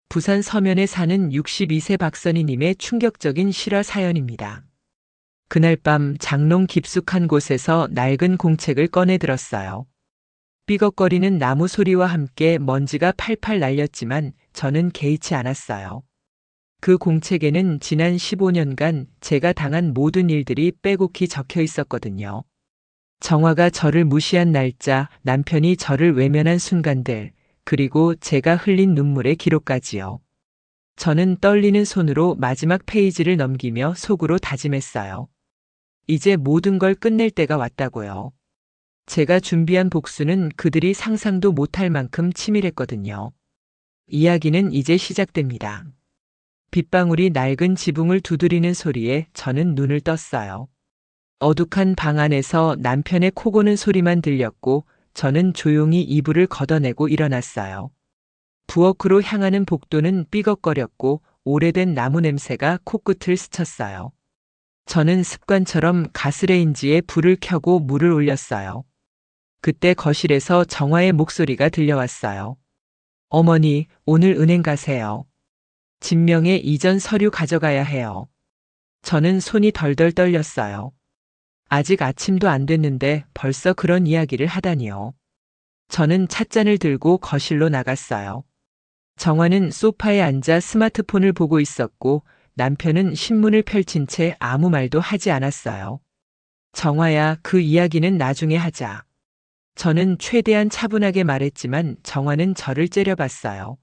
부산 서면에 사는 62세 박선희님의 충격적인 실화 사연입니다. 그날 밤 장롱 깊숙한 곳에서 낡은 공책을 꺼내 들었어요. 삐걱거리는 나무 소리와 함께 먼지가 팔팔 날렸지만 저는 개의치 않았어요. 그 공책에는 지난 15년간 제가 당한 모든 일들이 빼곡히 적혀 있었거든요. 정화가 저를 무시한 날짜, 남편이 저를 외면한 순간들, 그리고 제가 흘린 눈물의 기록까지요. 저는 떨리는 손으로 마지막 페이지를 넘기며 속으로 다짐했어요. 이제 모든 걸 끝낼 때가 왔다고요. 제가 준비한 복수는 그들이 상상도 못할 만큼 치밀했거든요. 이야기는 이제 시작됩니다. 빗방울이 낡은 지붕을 두드리는 소리에 저는 눈을 떴어요. 어둑한 방 안에서 남편의 코 고는 소리만 들렸고 저는 조용히 이불을 걷어내고 일어났어요. 부엌으로 향하는 복도는 삐걱거렸고 오래된 나무 냄새가 코끝을 스쳤어요. 저는 습관처럼 가스레인지에 불을 켜고 물을 올렸어요. 그때 거실에서 정화의 목소리가 들려왔어요. 어머니, 오늘 은행 가세요. 진명의 이전 서류 가져가야 해요. 저는 손이 덜덜 떨렸어요. 아직 아침도 안 됐는데 벌써 그런 이야기를 하다니요. 저는 찻잔을 들고 거실로 나갔어요. 정화는 소파에 앉아 스마트폰을 보고 있었고 남편은 신문을 펼친 채 아무 말도 하지 않았어요. 정화야, 그 이야기는 나중에 하자. 저는 최대한 차분하게 말했지만 정화는 저를 째려봤어요.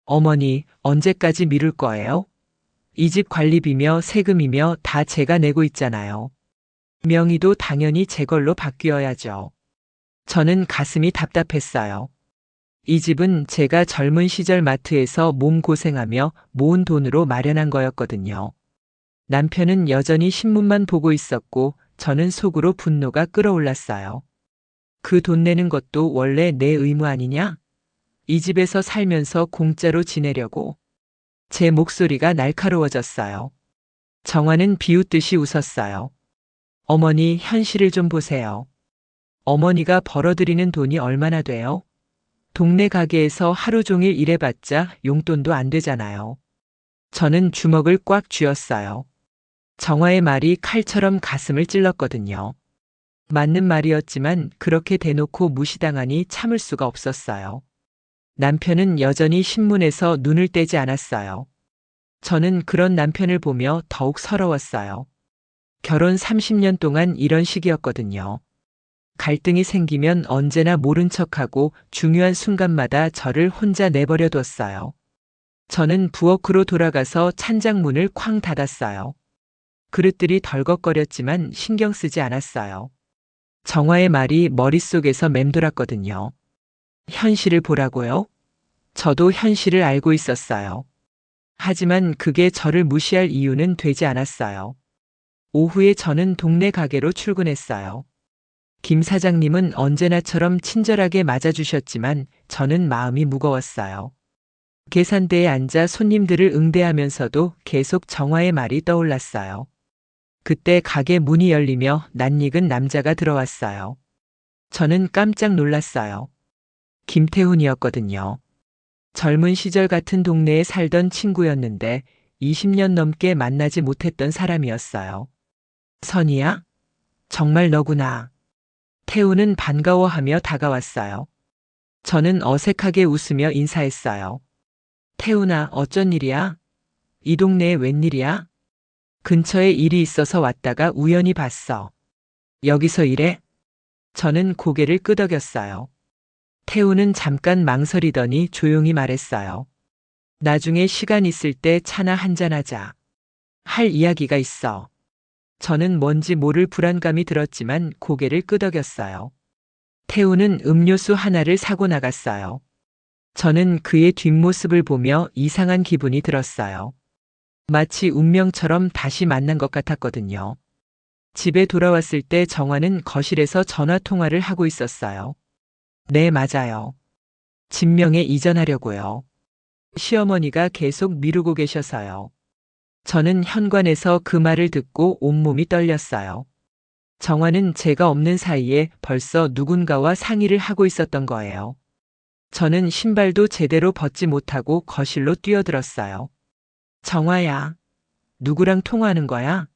어머니, 언제까지 미룰 거예요? 이 집 관리비며 세금이며 다 제가 내고 있잖아요. 명의도 당연히 제 걸로 바뀌어야죠. 저는 가슴이 답답했어요. 이 집은 제가 젊은 시절 마트에서 몸고생하며 모은 돈으로 마련한 거였거든요. 남편은 여전히 신문만 보고 있었고 저는 속으로 분노가 끓어올랐어요. 그 돈 내는 것도 원래 내 의무 아니냐? 이 집에서 살면서 공짜로 지내려고. 제 목소리가 날카로워졌어요. 정화는 비웃듯이 웃었어요. 어머니, 현실을 좀 보세요. 어머니가 벌어들이는 돈이 얼마나 돼요? 동네 가게에서 하루 종일 일해봤자 용돈도 안 되잖아요. 저는 주먹을 꽉 쥐었어요. 정화의 말이 칼처럼 가슴을 찔렀거든요. 맞는 말이었지만 그렇게 대놓고 무시당하니 참을 수가 없었어요. 남편은 여전히 신문에서 눈을 떼지 않았어요. 저는 그런 남편을 보며 더욱 서러웠어요. 결혼 30년 동안 이런 식이었거든요. 갈등이 생기면 언제나 모른 척하고 중요한 순간마다 저를 혼자 내버려 뒀어요. 저는 부엌으로 돌아가서 찬장문을 쾅 닫았어요. 그릇들이 덜걱거렸지만 신경 쓰지 않았어요. 정화의 말이 머릿속에서 맴돌았거든요. 현실을 보라고요? 저도 현실을 알고 있었어요. 하지만 그게 저를 무시할 이유는 되지 않았어요. 오후에 저는 동네 가게로 출근했어요. 김 사장님은 언제나처럼 친절하게 맞아주셨지만 저는 마음이 무거웠어요. 계산대에 앉아 손님들을 응대하면서도 계속 정화의 말이 떠올랐어요. 그때 가게 문이 열리며 낯익은 남자가 들어왔어요. 저는 깜짝 놀랐어요. 김태훈이었거든요. 젊은 시절 같은 동네에 살던 친구였는데 20년 넘게 만나지 못했던 사람이었어요. 선이야? 정말 너구나. 태우는 반가워하며 다가왔어요. 저는 어색하게 웃으며 인사했어요. 태훈아, 어쩐 일이야? 이 동네에 웬일이야? 근처에 일이 있어서 왔다가 우연히 봤어. 여기서 일해? 저는 고개를 끄덕였어요. 태훈은 잠깐 망설이더니 조용히 말했어요. 나중에 시간 있을 때 차나 한잔하자. 할 이야기가 있어. 저는 뭔지 모를 불안감이 들었지만 고개를 끄덕였어요. 태우는 음료수 하나를 사고 나갔어요. 저는 그의 뒷모습을 보며 이상한 기분이 들었어요. 마치 운명처럼 다시 만난 것 같았거든요. 집에 돌아왔을 때 정화는 거실에서 전화 통화를 하고 있었어요. 네, 맞아요. 진명에 이전하려고요. 시어머니가 계속 미루고 계셔서요. 저는 현관에서 그 말을 듣고 온몸이 떨렸어요. 정화는 제가 없는 사이에 벌써 누군가와 상의를 하고 있었던 거예요. 저는 신발도 제대로 벗지 못하고 거실로 뛰어들었어요. 정화야, 누구랑 통화하는 거야?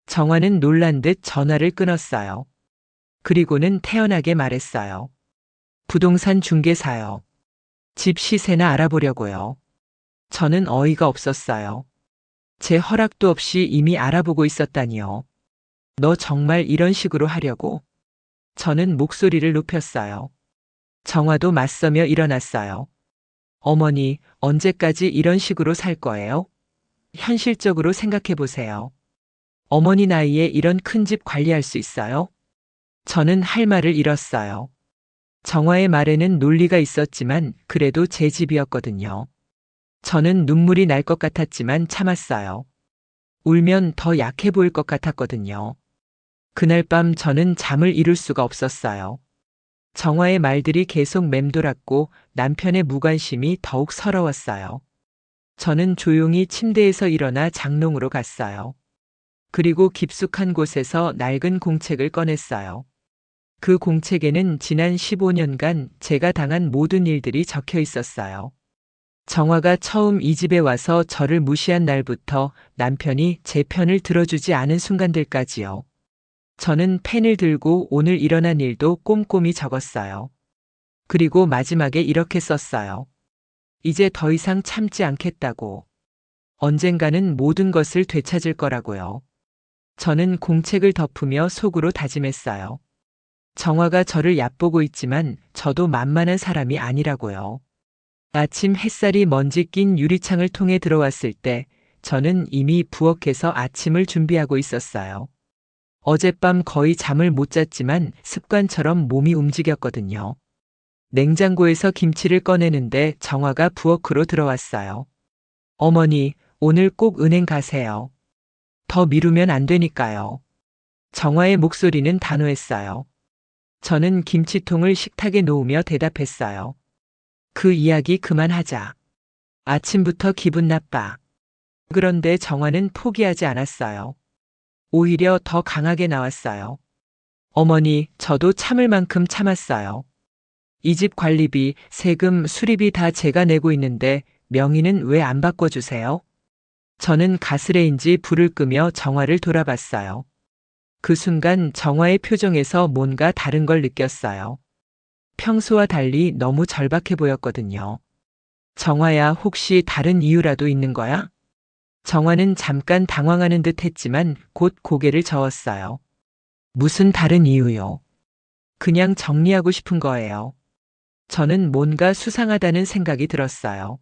정화는 놀란 듯 전화를 끊었어요. 그리고는 태연하게 말했어요. 부동산 중개사요. 집 시세나 알아보려고요. 저는 어이가 없었어요. 제 허락도 없이 이미 알아보고 있었다니요. 너 정말 이런 식으로 하려고? 저는 목소리를 높였어요. 정화도 맞서며 일어났어요. 어머니, 언제까지 이런 식으로 살 거예요? 현실적으로 생각해 보세요. 어머니 나이에 이런 큰 집 관리할 수 있어요? 저는 할 말을 잃었어요. 정화의 말에는 논리가 있었지만 그래도 제 집이었거든요. 저는 눈물이 날 것 같았지만 참았어요. 울면 더 약해 보일 것 같았거든요. 그날 밤 저는 잠을 이룰 수가 없었어요. 정화의 말들이 계속 맴돌았고 남편의 무관심이 더욱 서러웠어요. 저는 조용히 침대에서 일어나 장롱으로 갔어요. 그리고 깊숙한 곳에서 낡은 공책을 꺼냈어요. 그 공책에는 지난 15년간 제가 당한 모든 일들이 적혀 있었어요. 정화가 처음 이 집에 와서 저를 무시한 날부터 남편이 제 편을 들어주지 않은 순간들까지요. 저는 펜을 들고 오늘 일어난 일도 꼼꼼히 적었어요. 그리고 마지막에 이렇게 썼어요. 이제 더 이상 참지 않겠다고. 언젠가는 모든 것을 되찾을 거라고요. 저는 공책을 덮으며 속으로 다짐했어요. 정화가 저를 얕보고 있지만 저도 만만한 사람이 아니라고요. 아침 햇살이 먼지 낀 유리창을 통해 들어왔을 때 저는 이미 부엌에서 아침을 준비하고 있었어요. 어젯밤 거의 잠을 못 잤지만 습관처럼 몸이 움직였거든요. 냉장고에서 김치를 꺼내는데 정화가 부엌으로 들어왔어요. 어머니, 오늘 꼭 은행 가세요. 더 미루면 안 되니까요. 정화의 목소리는 단호했어요. 저는 김치통을 식탁에 놓으며 대답했어요. 그 이야기 그만하자. 아침부터 기분 나빠. 그런데 정화는 포기하지 않았어요. 오히려 더 강하게 나왔어요. 어머니, 저도 참을 만큼 참았어요. 이 집 관리비, 세금, 수리비 다 제가 내고 있는데 명의는 왜 안 바꿔주세요? 저는 가스레인지 불을 끄며 정화를 돌아봤어요. 그 순간 정화의 표정에서 뭔가 다른 걸 느꼈어요. 평소와 달리 너무 절박해 보였거든요. 정화야, 혹시 다른 이유라도 있는 거야? 정화는 잠깐 당황하는 듯 했지만 곧 고개를 저었어요. 무슨 다른 이유요? 그냥 정리하고 싶은 거예요. 저는 뭔가 수상하다는 생각이 들었어요.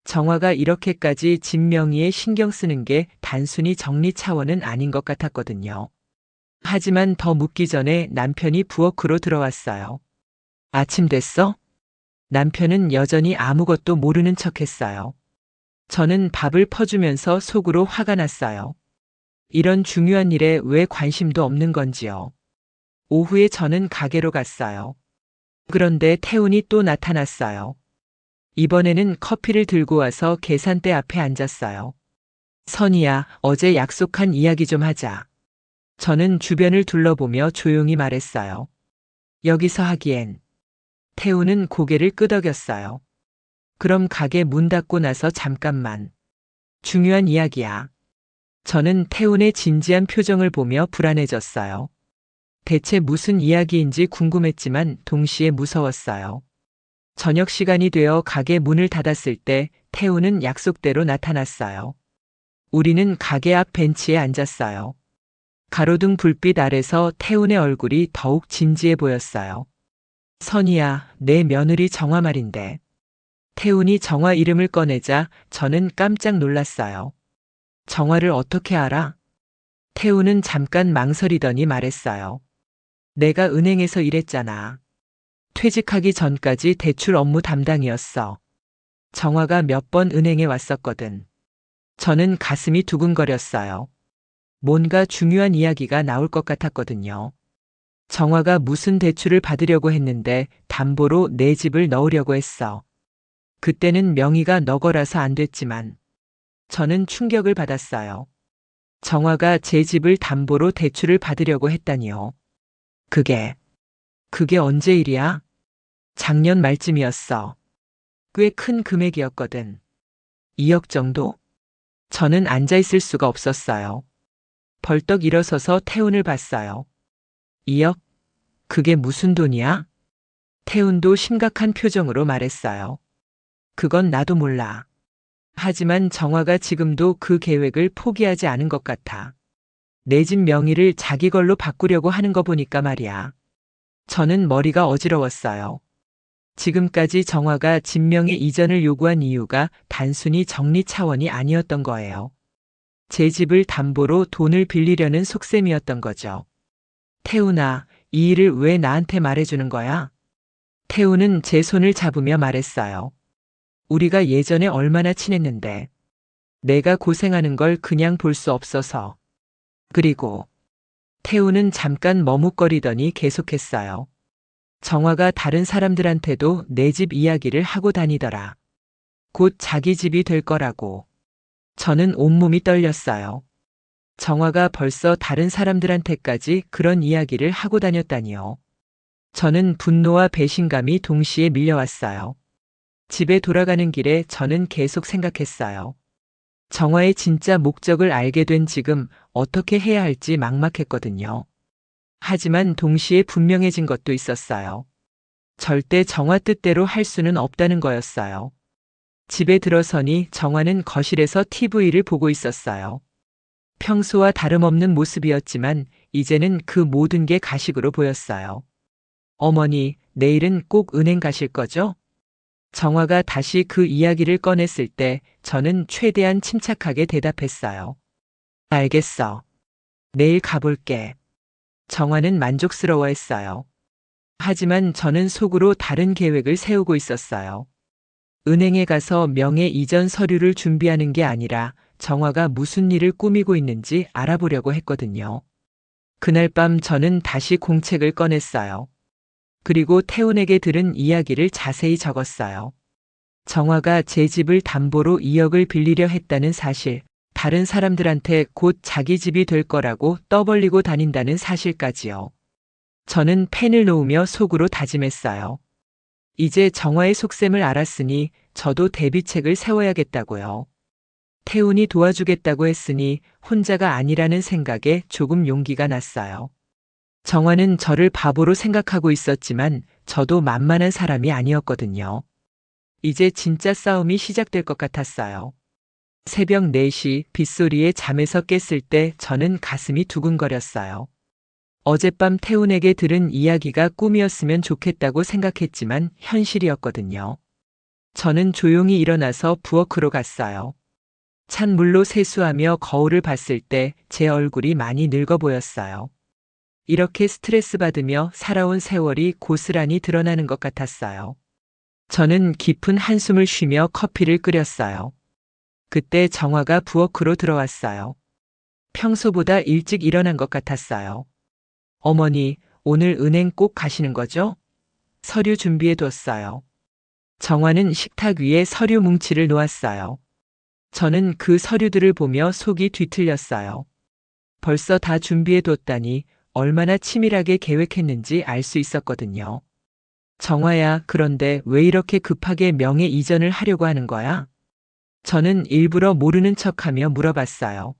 정화가 이렇게까지 집 명의에 신경 쓰는 게 단순히 정리 차원은 아닌 것 같았거든요. 하지만 더 묻기 전에 남편이 부엌으로 들어왔어요. 아침 됐어? 남편은 여전히 아무것도 모르는 척 했어요. 저는 밥을 퍼주면서 속으로 화가 났어요. 이런 중요한 일에 왜 관심도 없는 건지요. 오후에 저는 가게로 갔어요. 그런데 태훈이 또 나타났어요. 이번에는 커피를 들고 와서 계산대 앞에 앉았어요. 선이야, 어제 약속한 이야기 좀 하자. 저는 주변을 둘러보며 조용히 말했어요. 여기서 하기엔. 태훈은 고개를 끄덕였어요. 그럼 가게 문 닫고 나서 잠깐만. 중요한 이야기야. 저는 태훈의 진지한 표정을 보며 불안해졌어요. 대체 무슨 이야기인지 궁금했지만 동시에 무서웠어요. 저녁 시간이 되어 가게 문을 닫았을 때 태훈은 약속대로 나타났어요. 우리는 가게 앞 벤치에 앉았어요. 가로등 불빛 아래서 태훈의 얼굴이 더욱 진지해 보였어요. 선이야, 내 며느리 정화 말인데. 태훈이 정화 이름을 꺼내자 저는 깜짝 놀랐어요. 정화를 어떻게 알아? 태훈은 잠깐 망설이더니 말했어요. 내가 은행에서 일했잖아. 퇴직하기 전까지 대출 업무 담당이었어. 정화가 몇 번 은행에 왔었거든. 저는 가슴이 두근거렸어요. 뭔가 중요한 이야기가 나올 것 같았거든요. 정화가 무슨 대출을 받으려고 했는데 담보로 내 집을 넣으려고 했어. 그때는 명의가 너 거라서 안 됐지만 저는 충격을 받았어요. 정화가 제 집을 담보로 대출을 받으려고 했다니요. 그게 언제 일이야? 작년 말쯤이었어. 꽤 큰 금액이었거든. 2억 정도? 저는 앉아 있을 수가 없었어요. 벌떡 일어서서 태훈을 봤어요. 2억? 그게 무슨 돈이야? 태훈도 심각한 표정으로 말했어요. 그건 나도 몰라. 하지만 정화가 지금도 그 계획을 포기하지 않은 것 같아. 내 집 명의를 자기 걸로 바꾸려고 하는 거 보니까 말이야. 저는 머리가 어지러웠어요. 지금까지 정화가 집 명의 이전을 요구한 이유가 단순히 정리 차원이 아니었던 거예요. 제 집을 담보로 돈을 빌리려는 속셈이었던 거죠. 태훈아, 이 일을 왜 나한테 말해주는 거야? 태훈은 제 손을 잡으며 말했어요. 우리가 예전에 얼마나 친했는데. 내가 고생하는 걸 그냥 볼 수 없어서. 그리고 태훈은 잠깐 머뭇거리더니 계속했어요. 정화가 다른 사람들한테도 내 집 이야기를 하고 다니더라. 곧 자기 집이 될 거라고. 저는 온몸이 떨렸어요. 정화가 벌써 다른 사람들한테까지 그런 이야기를 하고 다녔다니요. 저는 분노와 배신감이 동시에 밀려왔어요. 집에 돌아가는 길에 저는 계속 생각했어요. 정화의 진짜 목적을 알게 된 지금 어떻게 해야 할지 막막했거든요. 하지만 동시에 분명해진 것도 있었어요. 절대 정화 뜻대로 할 수는 없다는 거였어요. 집에 들어서니 정화는 거실에서 TV를 보고 있었어요. 평소와 다름없는 모습이었지만 이제는 그 모든 게 가식으로 보였어요. 어머니, 내일은 꼭 은행 가실 거죠? 정화가 다시 그 이야기를 꺼냈을 때 저는 최대한 침착하게 대답했어요. 알겠어. 내일 가볼게. 정화는 만족스러워했어요. 하지만 저는 속으로 다른 계획을 세우고 있었어요. 은행에 가서 명예 이전 서류를 준비하는 게 아니라 정화가 무슨 일을 꾸미고 있는지 알아보려고 했거든요. 그날 밤 저는 다시 공책을 꺼냈어요. 그리고 태훈에게 들은 이야기를 자세히 적었어요. 정화가 제 집을 담보로 2억을 빌리려 했다는 사실, 다른 사람들한테 곧 자기 집이 될 거라고 떠벌리고 다닌다는 사실까지요. 저는 펜을 놓으며 속으로 다짐했어요. 이제 정화의 속셈을 알았으니 저도 대비책을 세워야겠다고요. 태훈이 도와주겠다고 했으니 혼자가 아니라는 생각에 조금 용기가 났어요. 정화는 저를 바보로 생각하고 있었지만 저도 만만한 사람이 아니었거든요. 이제 진짜 싸움이 시작될 것 같았어요. 새벽 4시 빗소리에 잠에서 깼을 때 저는 가슴이 두근거렸어요. 어젯밤 태훈에게 들은 이야기가 꿈이었으면 좋겠다고 생각했지만 현실이었거든요. 저는 조용히 일어나서 부엌으로 갔어요. 찬 물로 세수하며 거울을 봤을 때 제 얼굴이 많이 늙어 보였어요. 이렇게 스트레스 받으며 살아온 세월이 고스란히 드러나는 것 같았어요. 저는 깊은 한숨을 쉬며 커피를 끓였어요. 그때 정화가 부엌으로 들어왔어요. 평소보다 일찍 일어난 것 같았어요. 어머니, 오늘 은행 꼭 가시는 거죠? 서류 준비해 뒀어요. 정화는 식탁 위에 서류 뭉치를 놓았어요. 저는 그 서류들을 보며 속이 뒤틀렸어요. 벌써 다 준비해 뒀다니 얼마나 치밀하게 계획했는지 알 수 있었거든요. 정화야, 그런데 왜 이렇게 급하게 명예 이전을 하려고 하는 거야? 저는 일부러 모르는 척하며 물어봤어요.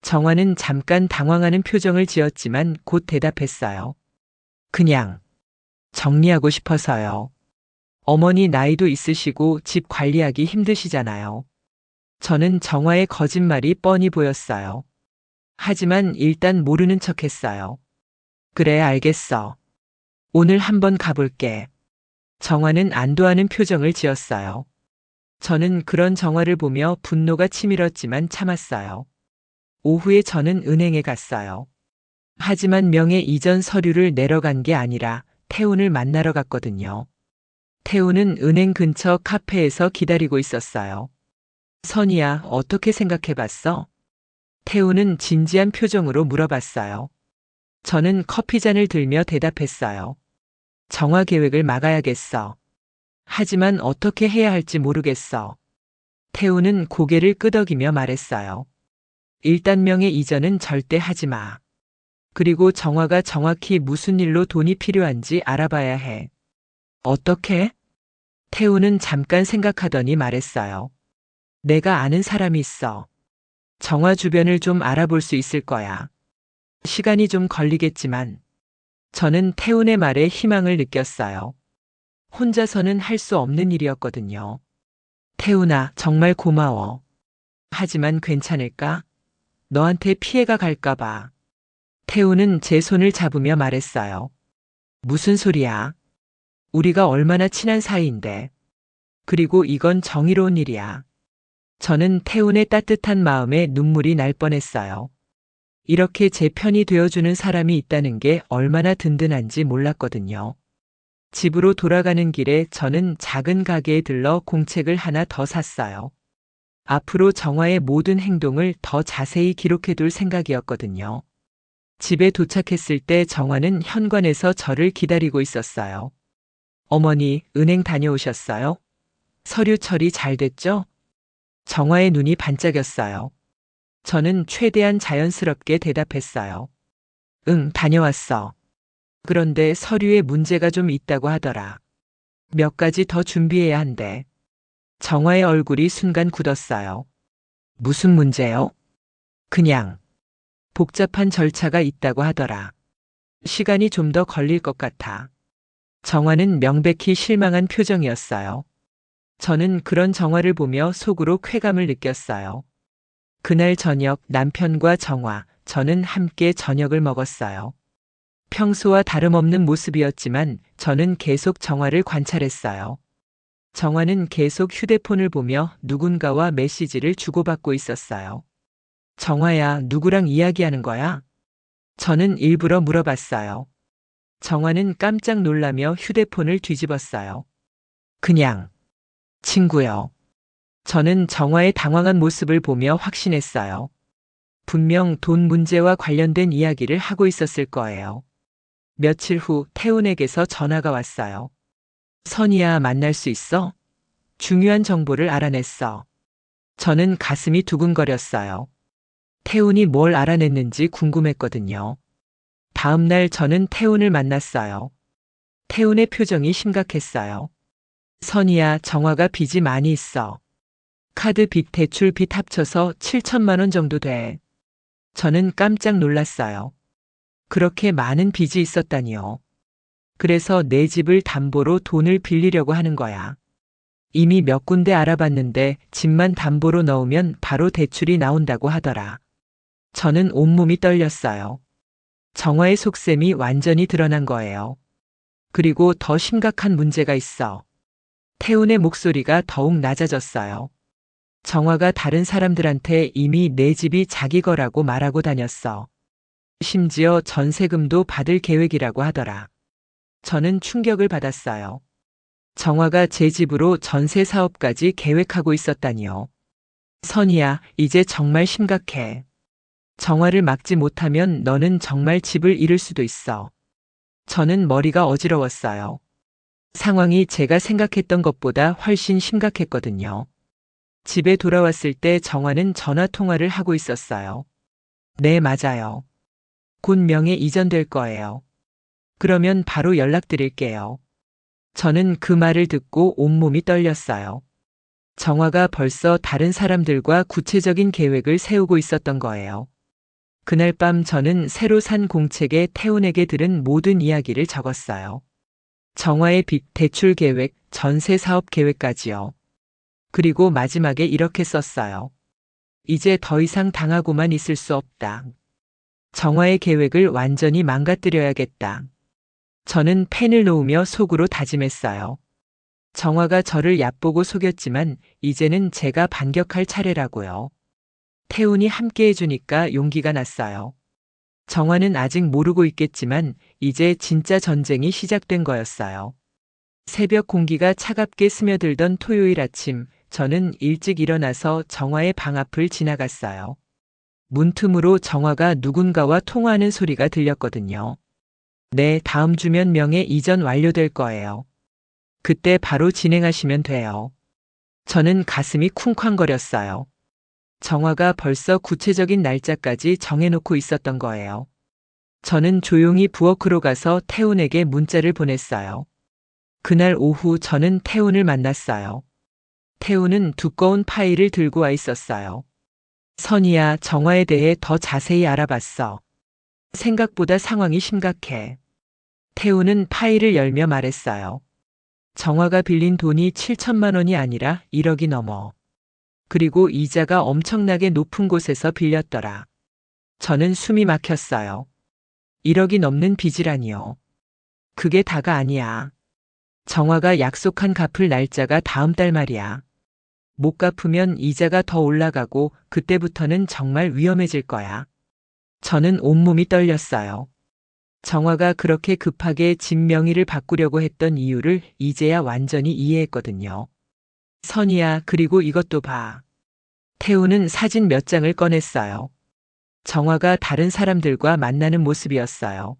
정화는 잠깐 당황하는 표정을 지었지만 곧 대답했어요. 그냥 정리하고 싶어서요. 어머니 나이도 있으시고 집 관리하기 힘드시잖아요. 저는 정화의 거짓말이 뻔히 보였어요. 하지만 일단 모르는 척했어요. 그래, 알겠어. 오늘 한번 가볼게. 정화는 안도하는 표정을 지었어요. 저는 그런 정화를 보며 분노가 치밀었지만 참았어요. 오후에 저는 은행에 갔어요. 하지만 명예 이전 서류를 내러 간 게 아니라 태훈을 만나러 갔거든요. 태훈은 은행 근처 카페에서 기다리고 있었어요. 선이야, 어떻게 생각해 봤어? 태훈은 진지한 표정으로 물어봤어요. 저는 커피잔을 들며 대답했어요. 정화 계획을 막아야겠어. 하지만 어떻게 해야 할지 모르겠어. 태훈은 고개를 끄덕이며 말했어요. 일단 명예 이전은 절대 하지 마. 그리고 정화가 정확히 무슨 일로 돈이 필요한지 알아봐야 해. 어떻게? 태우는 잠깐 생각하더니 말했어요. 내가 아는 사람이 있어. 정화 주변을 좀 알아볼 수 있을 거야. 시간이 좀 걸리겠지만 저는 태훈의 말에 희망을 느꼈어요. 혼자서는 할 수 없는 일이었거든요. 태훈아, 정말 고마워. 하지만 괜찮을까? 너한테 피해가 갈까봐. 태훈은 제 손을 잡으며 말했어요. 무슨 소리야? 우리가 얼마나 친한 사이인데. 그리고 이건 정의로운 일이야. 저는 태훈의 따뜻한 마음에 눈물이 날 뻔했어요. 이렇게 제 편이 되어주는 사람이 있다는 게 얼마나 든든한지 몰랐거든요. 집으로 돌아가는 길에 저는 작은 가게에 들러 공책을 하나 더 샀어요. 앞으로 정화의 모든 행동을 더 자세히 기록해둘 생각이었거든요. 집에 도착했을 때 정화는 현관에서 저를 기다리고 있었어요. 어머니, 은행 다녀오셨어요? 서류 처리 잘 됐죠? 정화의 눈이 반짝였어요. 저는 최대한 자연스럽게 대답했어요. 응, 다녀왔어. 그런데 서류에 문제가 좀 있다고 하더라. 몇 가지 더 준비해야 한대. 정화의 얼굴이 순간 굳었어요. 무슨 문제요? 그냥 복잡한 절차가 있다고 하더라. 시간이 좀 더 걸릴 것 같아. 정화는 명백히 실망한 표정이었어요. 저는 그런 정화를 보며 속으로 쾌감을 느꼈어요. 그날 저녁 남편과 정화, 저는 함께 저녁을 먹었어요. 평소와 다름없는 모습이었지만 저는 계속 정화를 관찰했어요. 정화는 계속 휴대폰을 보며 누군가와 메시지를 주고받고 있었어요. 정화야, 누구랑 이야기하는 거야? 저는 일부러 물어봤어요. 정화는 깜짝 놀라며 휴대폰을 뒤집었어요. 그냥, 친구요. 저는 정화의 당황한 모습을 보며 확신했어요. 분명 돈 문제와 관련된 이야기를 하고 있었을 거예요. 며칠 후 태훈에게서 전화가 왔어요. 선이야, 만날 수 있어? 중요한 정보를 알아냈어. 저는 가슴이 두근거렸어요. 태훈이 뭘 알아냈는지 궁금했거든요. 다음 날 저는 태훈을 만났어요. 태훈의 표정이 심각했어요. 선이야, 정화가 빚이 많이 있어. 카드 빚, 대출 빚 합쳐서 7천만 원 정도 돼. 저는 깜짝 놀랐어요. 그렇게 많은 빚이 있었다니요. 그래서 내 집을 담보로 돈을 빌리려고 하는 거야. 이미 몇 군데 알아봤는데 집만 담보로 넣으면 바로 대출이 나온다고 하더라. 저는 온몸이 떨렸어요. 정화의 속셈이 완전히 드러난 거예요. 그리고 더 심각한 문제가 있어. 태훈의 목소리가 더욱 낮아졌어요. 정화가 다른 사람들한테 이미 내 집이 자기 거라고 말하고 다녔어. 심지어 전세금도 받을 계획이라고 하더라. 저는 충격을 받았어요. 정화가 제 집으로 전세 사업까지 계획하고 있었다니요. 선이야, 이제 정말 심각해. 정화를 막지 못하면 너는 정말 집을 잃을 수도 있어. 저는 머리가 어지러웠어요. 상황이 제가 생각했던 것보다 훨씬 심각했거든요. 집에 돌아왔을 때 정화는 전화 통화를 하고 있었어요. 네, 맞아요. 곧 명예 이전될 거예요. 그러면 바로 연락드릴게요. 저는 그 말을 듣고 온몸이 떨렸어요. 정화가 벌써 다른 사람들과 구체적인 계획을 세우고 있었던 거예요. 그날 밤 저는 새로 산 공책에 태훈에게 들은 모든 이야기를 적었어요. 정화의 빚, 대출 계획, 전세 사업 계획까지요. 그리고 마지막에 이렇게 썼어요. 이제 더 이상 당하고만 있을 수 없다. 정화의 계획을 완전히 망가뜨려야겠다. 저는 펜을 놓으며 속으로 다짐했어요. 정화가 저를 얕보고 속였지만 이제는 제가 반격할 차례라고요. 태훈이 함께 해주니까 용기가 났어요. 정화는 아직 모르고 있겠지만 이제 진짜 전쟁이 시작된 거였어요. 새벽 공기가 차갑게 스며들던 토요일 아침, 저는 일찍 일어나서 정화의 방 앞을 지나갔어요. 문틈으로 정화가 누군가와 통화하는 소리가 들렸거든요. 네, 다음 주면 명예 이전 완료될 거예요. 그때 바로 진행하시면 돼요. 저는 가슴이 쿵쾅거렸어요. 정화가 벌써 구체적인 날짜까지 정해놓고 있었던 거예요. 저는 조용히 부엌으로 가서 태훈에게 문자를 보냈어요. 그날 오후 저는 태훈을 만났어요. 태훈은 두꺼운 파일을 들고 와 있었어요. 선이야, 정화에 대해 더 자세히 알아봤어. 생각보다 상황이 심각해. 태훈은 파일을 열며 말했어요. 정화가 빌린 돈이 7천만 원이 아니라 1억이 넘어. 그리고 이자가 엄청나게 높은 곳에서 빌렸더라. 저는 숨이 막혔어요. 1억이 넘는 빚이라니요. 그게 다가 아니야. 정화가 약속한 갚을 날짜가 다음 달 말이야. 못 갚으면 이자가 더 올라가고 그때부터는 정말 위험해질 거야. 저는 온몸이 떨렸어요. 정화가 그렇게 급하게 집 명의를 바꾸려고 했던 이유를 이제야 완전히 이해했거든요. 선이야, 그리고 이것도 봐. 태우는 사진 몇 장을 꺼냈어요. 정화가 다른 사람들과 만나는 모습이었어요.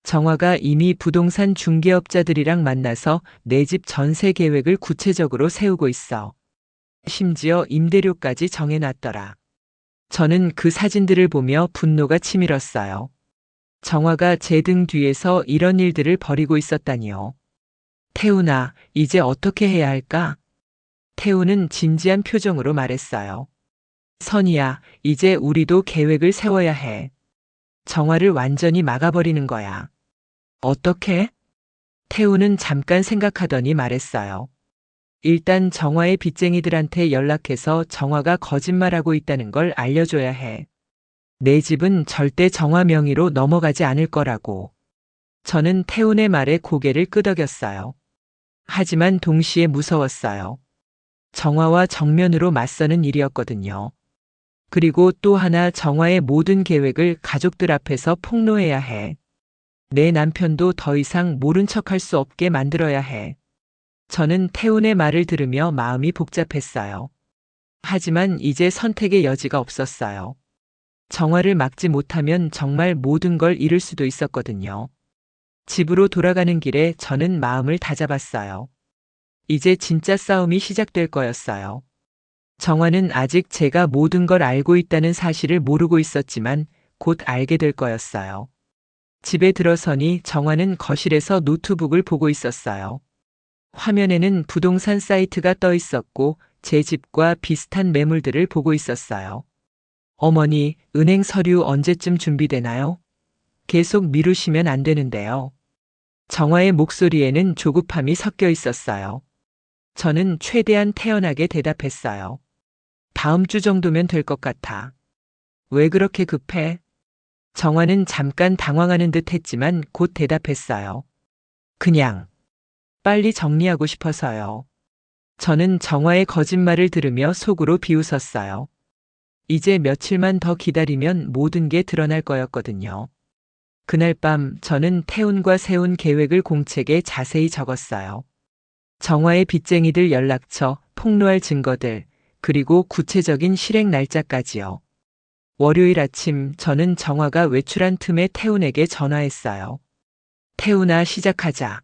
정화가 이미 부동산 중개업자들이랑 만나서 내 집 전세 계획을 구체적으로 세우고 있어. 심지어 임대료까지 정해놨더라. 저는 그 사진들을 보며 분노가 치밀었어요. 정화가 제 등 뒤에서 이런 일들을 벌이고 있었다니요. 태훈아, 이제 어떻게 해야 할까? 태훈은 진지한 표정으로 말했어요. 선이야, 이제 우리도 계획을 세워야 해. 정화를 완전히 막아버리는 거야. 어떻게? 태훈은 잠깐 생각하더니 말했어요. 일단 정화의 빚쟁이들한테 연락해서 정화가 거짓말하고 있다는 걸 알려줘야 해. 내 집은 절대 정화 명의로 넘어가지 않을 거라고. 저는 태훈의 말에 고개를 끄덕였어요. 하지만 동시에 무서웠어요. 정화와 정면으로 맞서는 일이었거든요. 그리고 또 하나, 정화의 모든 계획을 가족들 앞에서 폭로해야 해. 내 남편도 더 이상 모른 척할 수 없게 만들어야 해. 저는 태훈의 말을 들으며 마음이 복잡했어요. 하지만 이제 선택의 여지가 없었어요. 정화를 막지 못하면 정말 모든 걸 잃을 수도 있었거든요. 집으로 돌아가는 길에 저는 마음을 다잡았어요. 이제 진짜 싸움이 시작될 거였어요. 정화는 아직 제가 모든 걸 알고 있다는 사실을 모르고 있었지만 곧 알게 될 거였어요. 집에 들어서니 정화는 거실에서 노트북을 보고 있었어요. 화면에는 부동산 사이트가 떠 있었고 제 집과 비슷한 매물들을 보고 있었어요. 어머니, 은행 서류 언제쯤 준비되나요? 계속 미루시면 안 되는데요. 정화의 목소리에는 조급함이 섞여 있었어요. 저는 최대한 태연하게 대답했어요. 다음 주 정도면 될 것 같아. 왜 그렇게 급해? 정화는 잠깐 당황하는 듯 했지만 곧 대답했어요. 그냥 빨리 정리하고 싶어서요. 저는 정화의 거짓말을 들으며 속으로 비웃었어요. 이제 며칠만 더 기다리면 모든 게 드러날 거였거든요. 그날 밤 저는 태훈과 세운 계획을 공책에 자세히 적었어요. 정화의 빚쟁이들 연락처, 폭로할 증거들, 그리고 구체적인 실행 날짜까지요. 월요일 아침 저는 정화가 외출한 틈에 태훈에게 전화했어요. 태훈아, 시작하자.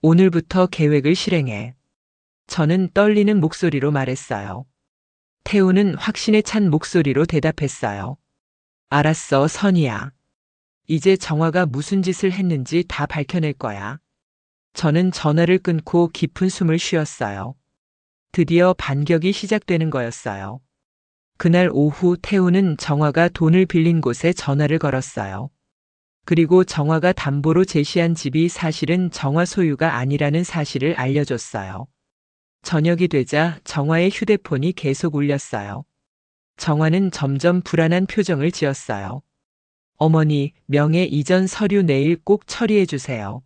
오늘부터 계획을 실행해. 저는 떨리는 목소리로 말했어요. 태훈은 확신에 찬 목소리로 대답했어요. 알았어, 선이야. 이제 정화가 무슨 짓을 했는지 다 밝혀낼 거야. 저는 전화를 끊고 깊은 숨을 쉬었어요. 드디어 반격이 시작되는 거였어요. 그날 오후 태훈은 정화가 돈을 빌린 곳에 전화를 걸었어요. 그리고 정화가 담보로 제시한 집이 사실은 정화 소유가 아니라는 사실을 알려줬어요. 저녁이 되자 정화의 휴대폰이 계속 울렸어요. 정화는 점점 불안한 표정을 지었어요. 어머니, 명예 이전 서류 내일 꼭 처리해 주세요.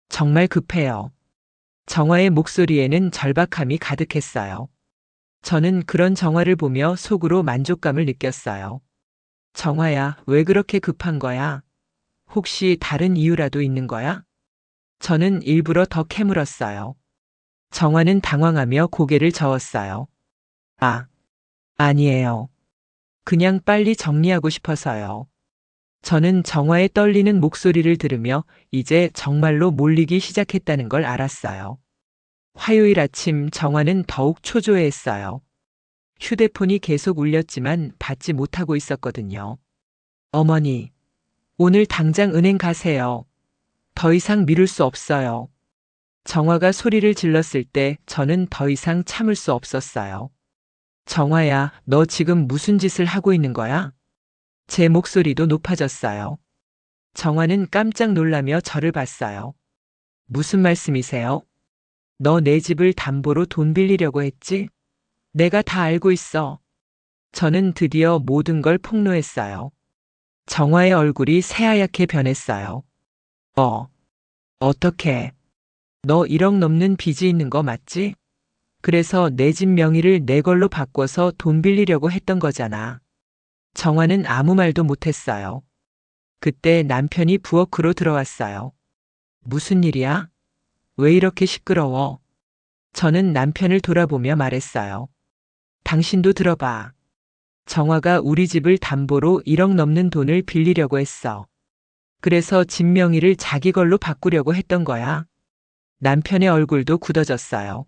정말 급해요. 정화의 목소리에는 절박함이 가득했어요. 저는 그런 정화를 보며 속으로 만족감을 느꼈어요. 정화야, 왜 그렇게 급한 거야? 혹시 다른 이유라도 있는 거야? 저는 일부러 더 캐물었어요. 정화는 당황하며 고개를 저었어요. 아, 아니에요. 그냥 빨리 정리하고 싶어서요. 저는 정화의 떨리는 목소리를 들으며 이제 정말로 몰리기 시작했다는 걸 알았어요. 화요일 아침 정화는 더욱 초조해했어요. 휴대폰이 계속 울렸지만 받지 못하고 있었거든요. 어머니, 오늘 당장 은행 가세요. 더 이상 미룰 수 없어요. 정화가 소리를 질렀을 때 저는 더 이상 참을 수 없었어요. 정화야, 너 지금 무슨 짓을 하고 있는 거야? 제 목소리도 높아졌어요. 정화는 깜짝 놀라며 저를 봤어요. 무슨 말씀이세요? 너 내 집을 담보로 돈 빌리려고 했지? 내가 다 알고 있어. 저는 드디어 모든 걸 폭로했어요. 정화의 얼굴이 새하얗게 변했어요. 어떻게? 너 1억 넘는 빚이 있는 거 맞지? 그래서 내 집 명의를 내 걸로 바꿔서 돈 빌리려고 했던 거잖아. 정화는 아무 말도 못했어요. 그때 남편이 부엌으로 들어왔어요. 무슨 일이야? 왜 이렇게 시끄러워? 저는 남편을 돌아보며 말했어요. 당신도 들어봐. 정화가 우리 집을 담보로 1억 넘는 돈을 빌리려고 했어. 그래서 집 명의를 자기 걸로 바꾸려고 했던 거야. 남편의 얼굴도 굳어졌어요.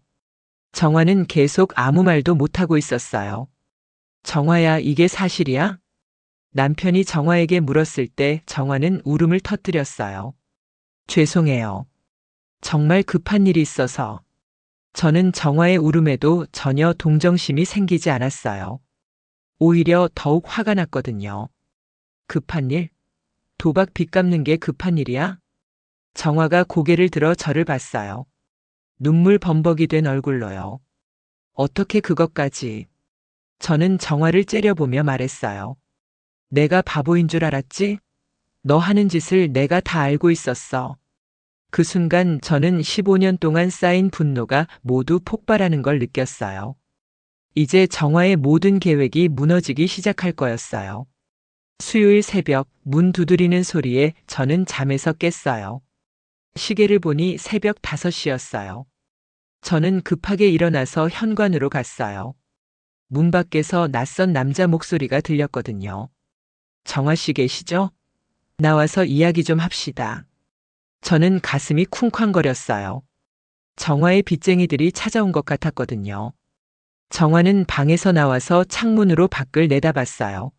정화는 계속 아무 말도 못하고 있었어요. 정화야, 이게 사실이야? 남편이 정화에게 물었을 때 정화는 울음을 터뜨렸어요. 죄송해요. 정말 급한 일이 있어서. 저는 정화의 울음에도 전혀 동정심이 생기지 않았어요. 오히려 더욱 화가 났거든요. 급한 일? 도박 빚 갚는 게 급한 일이야? 정화가 고개를 들어 저를 봤어요. 눈물 범벅이 된 얼굴로요. 어떻게 그것까지? 저는 정화를 째려보며 말했어요. 내가 바보인 줄 알았지? 너 하는 짓을 내가 다 알고 있었어. 그 순간 저는 15년 동안 쌓인 분노가 모두 폭발하는 걸 느꼈어요. 이제 정화의 모든 계획이 무너지기 시작할 거였어요. 수요일 새벽 문 두드리는 소리에 저는 잠에서 깼어요. 시계를 보니 새벽 5시였어요. 저는 급하게 일어나서 현관으로 갔어요. 문 밖에서 낯선 남자 목소리가 들렸거든요. 정화 씨 계시죠? 나와서 이야기 좀 합시다. 저는 가슴이 쿵쾅거렸어요. 정화의 빚쟁이들이 찾아온 것 같았거든요. 정화는 방에서 나와서 창문으로 밖을 내다봤어요.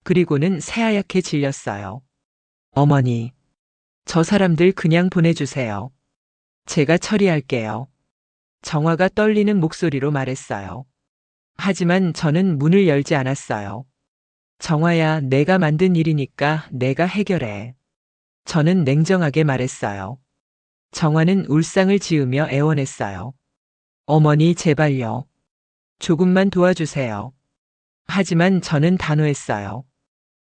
그리고는 새하얗게 질렸어요. 어머니, 저 사람들 그냥 보내주세요. 제가 처리할게요. 정화가 떨리는 목소리로 말했어요. 하지만 저는 문을 열지 않았어요. 정화야, 내가 만든 일이니까 내가 해결해. 저는 냉정하게 말했어요. 정화는 울상을 지으며 애원했어요. 어머니, 제발요. 조금만 도와주세요. 하지만 저는 단호했어요.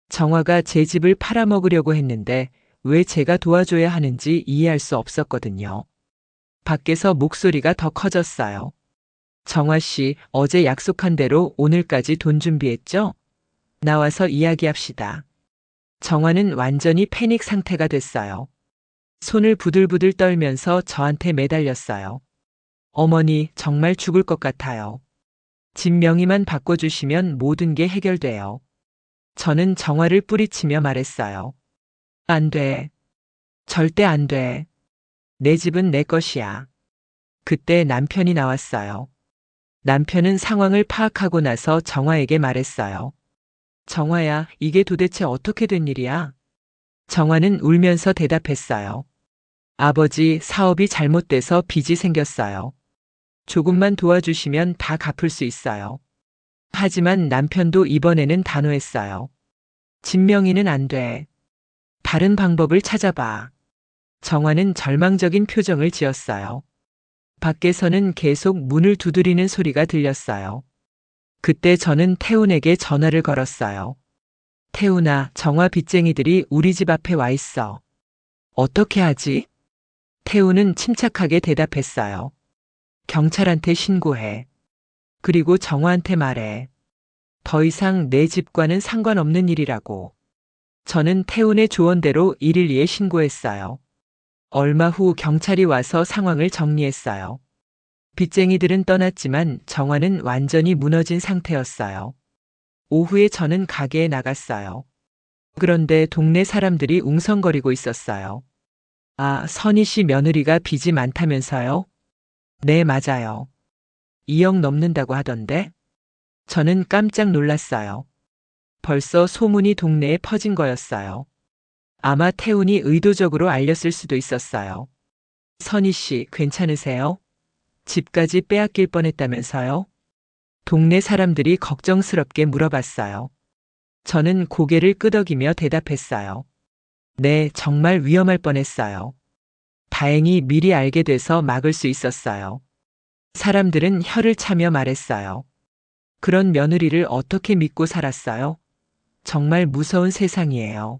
정화가 제 집을 팔아먹으려고 했는데 왜 제가 도와줘야 하는지 이해할 수 없었거든요. 밖에서 목소리가 더 커졌어요. 정화 씨, 어제 약속한 대로 오늘까지 돈 준비했죠? 나와서 이야기합시다. 정화는 완전히 패닉 상태가 됐어요. 손을 부들부들 떨면서 저한테 매달렸어요. 어머니, 정말 죽을 것 같아요. 집 명의만 바꿔주시면 모든 게 해결돼요. 저는 정화를 뿌리치며 말했어요. 안 돼. 절대 안 돼. 내 집은 내 것이야. 그때 남편이 나왔어요. 남편은 상황을 파악하고 나서 정화에게 말했어요. 정화야, 이게 도대체 어떻게 된 일이야? 정화는 울면서 대답했어요. 아버지, 사업이 잘못돼서 빚이 생겼어요. 조금만 도와주시면 다 갚을 수 있어요. 하지만 남편도 이번에는 단호했어요. 집 명의는 안 돼. 다른 방법을 찾아봐. 정화는 절망적인 표정을 지었어요. 밖에서는 계속 문을 두드리는 소리가 들렸어요. 그때 저는 태훈에게 전화를 걸었어요. 태훈아, 정화 빚쟁이들이 우리 집 앞에 와 있어. 어떻게 하지? 태훈은 침착하게 대답했어요. 경찰한테 신고해. 그리고 정화한테 말해. 더 이상 내 집과는 상관없는 일이라고. 저는 태훈의 조언대로 112에 신고했어요. 얼마 후 경찰이 와서 상황을 정리했어요. 빚쟁이들은 떠났지만 정화는 완전히 무너진 상태였어요. 오후에 저는 가게에 나갔어요. 그런데 동네 사람들이 웅성거리고 있었어요. 아, 선희 씨 며느리가 빚이 많다면서요? 네, 맞아요. 2억 넘는다고 하던데? 저는 깜짝 놀랐어요. 벌써 소문이 동네에 퍼진 거였어요. 아마 태훈이 의도적으로 알렸을 수도 있었어요. 선희 씨, 괜찮으세요? 집까지 빼앗길 뻔했다면서요? 동네 사람들이 걱정스럽게 물어봤어요. 저는 고개를 끄덕이며 대답했어요. 네, 정말 위험할 뻔했어요. 다행히 미리 알게 돼서 막을 수 있었어요. 사람들은 혀를 차며 말했어요. 그런 며느리를 어떻게 믿고 살았어요? 정말 무서운 세상이에요.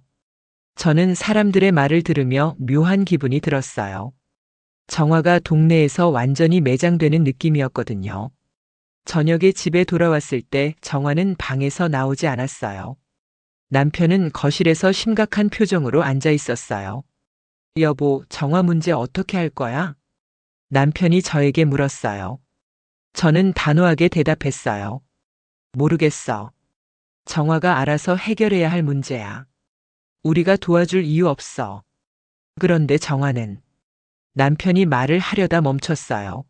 저는 사람들의 말을 들으며 묘한 기분이 들었어요. 정화가 동네에서 완전히 매장되는 느낌이었거든요. 저녁에 집에 돌아왔을 때 정화는 방에서 나오지 않았어요. 남편은 거실에서 심각한 표정으로 앉아 있었어요. 여보, 정화 문제 어떻게 할 거야? 남편이 저에게 물었어요. 저는 단호하게 대답했어요. 모르겠어. 정화가 알아서 해결해야 할 문제야. 우리가 도와줄 이유 없어. 그런데 정화는 남편이 말을 하려다 멈췄어요.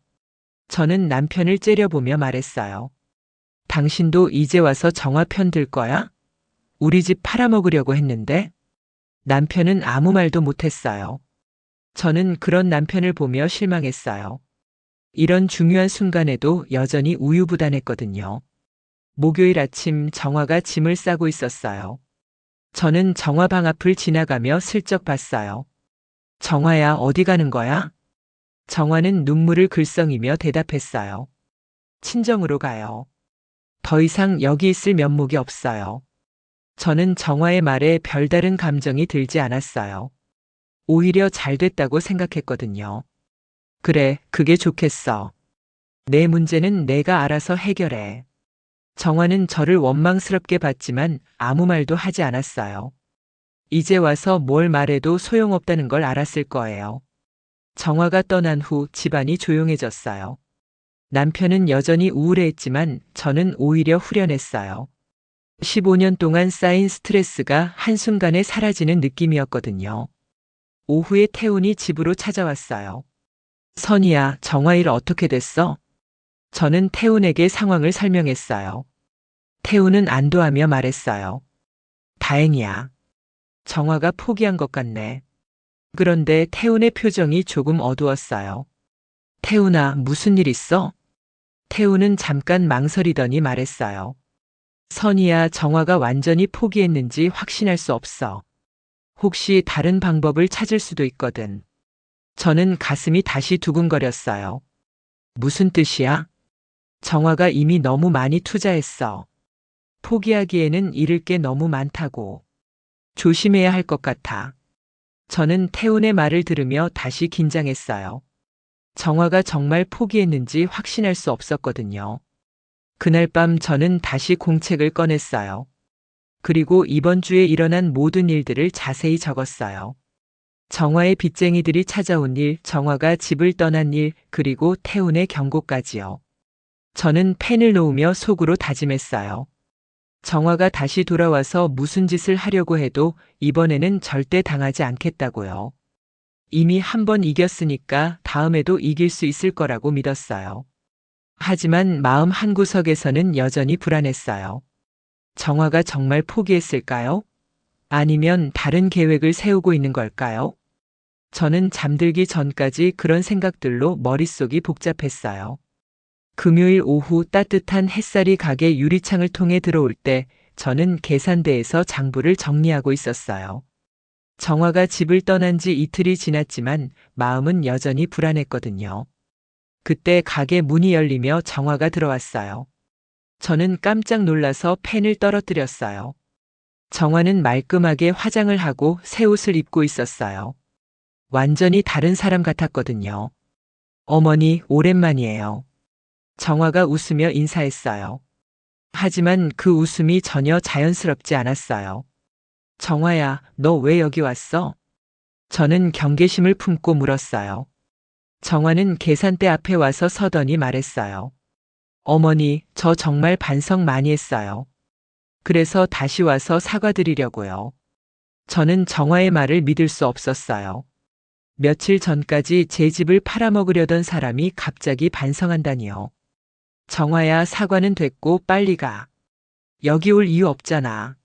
저는 남편을 째려보며 말했어요. 당신도 이제 와서 정화 편 들 거야? 우리 집 팔아먹으려고 했는데? 남편은 아무 말도 못했어요. 저는 그런 남편을 보며 실망했어요. 이런 중요한 순간에도 여전히 우유부단했거든요. 목요일 아침 정화가 짐을 싸고 있었어요. 저는 정화 방 앞을 지나가며 슬쩍 봤어요. 정화야, 어디 가는 거야? 정화는 눈물을 글썽이며 대답했어요. 친정으로 가요. 더 이상 여기 있을 면목이 없어요. 저는 정화의 말에 별다른 감정이 들지 않았어요. 오히려 잘 됐다고 생각했거든요. 그래, 그게 좋겠어. 내 문제는 내가 알아서 해결해. 정화는 저를 원망스럽게 봤지만 아무 말도 하지 않았어요. 이제 와서 뭘 말해도 소용없다는 걸 알았을 거예요. 정화가 떠난 후 집안이 조용해졌어요. 남편은 여전히 우울해했지만 저는 오히려 후련했어요. 15년 동안 쌓인 스트레스가 한순간에 사라지는 느낌이었거든요. 오후에 태훈이 집으로 찾아왔어요. 선희야, 정화 일 어떻게 됐어? 저는 태훈에게 상황을 설명했어요. 태훈은 안도하며 말했어요. 다행이야. 정화가 포기한 것 같네. 그런데 태훈의 표정이 조금 어두웠어요. 태훈아, 무슨 일 있어? 태훈은 잠깐 망설이더니 말했어요. 선희야, 정화가 완전히 포기했는지 확신할 수 없어. 혹시 다른 방법을 찾을 수도 있거든. 저는 가슴이 다시 두근거렸어요. 무슨 뜻이야? 정화가 이미 너무 많이 투자했어. 포기하기에는 잃을 게 너무 많다고. 조심해야 할 것 같아. 저는 태훈의 말을 들으며 다시 긴장했어요. 정화가 정말 포기했는지 확신할 수 없었거든요. 그날 밤 저는 다시 공책을 꺼냈어요. 그리고 이번 주에 일어난 모든 일들을 자세히 적었어요. 정화의 빚쟁이들이 찾아온 일, 정화가 집을 떠난 일, 그리고 태훈의 경고까지요. 저는 펜을 놓으며 속으로 다짐했어요. 정화가 다시 돌아와서 무슨 짓을 하려고 해도 이번에는 절대 당하지 않겠다고요. 이미 한 번 이겼으니까 다음에도 이길 수 있을 거라고 믿었어요. 하지만 마음 한구석에서는 여전히 불안했어요. 정화가 정말 포기했을까요? 아니면 다른 계획을 세우고 있는 걸까요? 저는 잠들기 전까지 그런 생각들로 머릿속이 복잡했어요. 금요일 오후 따뜻한 햇살이 가게 유리창을 통해 들어올 때 저는 계산대에서 장부를 정리하고 있었어요. 정화가 집을 떠난 지 이틀이 지났지만 마음은 여전히 불안했거든요. 그때 가게 문이 열리며 정화가 들어왔어요. 저는 깜짝 놀라서 펜을 떨어뜨렸어요. 정화는 말끔하게 화장을 하고 새 옷을 입고 있었어요. 완전히 다른 사람 같았거든요. 어머니, 오랜만이에요. 정화가 웃으며 인사했어요. 하지만 그 웃음이 전혀 자연스럽지 않았어요. 정화야, 너 왜 여기 왔어? 저는 경계심을 품고 물었어요. 정화는 계산대 앞에 와서 서더니 말했어요. 어머니, 저 정말 반성 많이 했어요. 그래서 다시 와서 사과드리려고요. 저는 정화의 말을 믿을 수 없었어요. 며칠 전까지 제 집을 팔아먹으려던 사람이 갑자기 반성한다니요. 정화야, 사과는 됐고 빨리 가. 여기 올 이유 없잖아.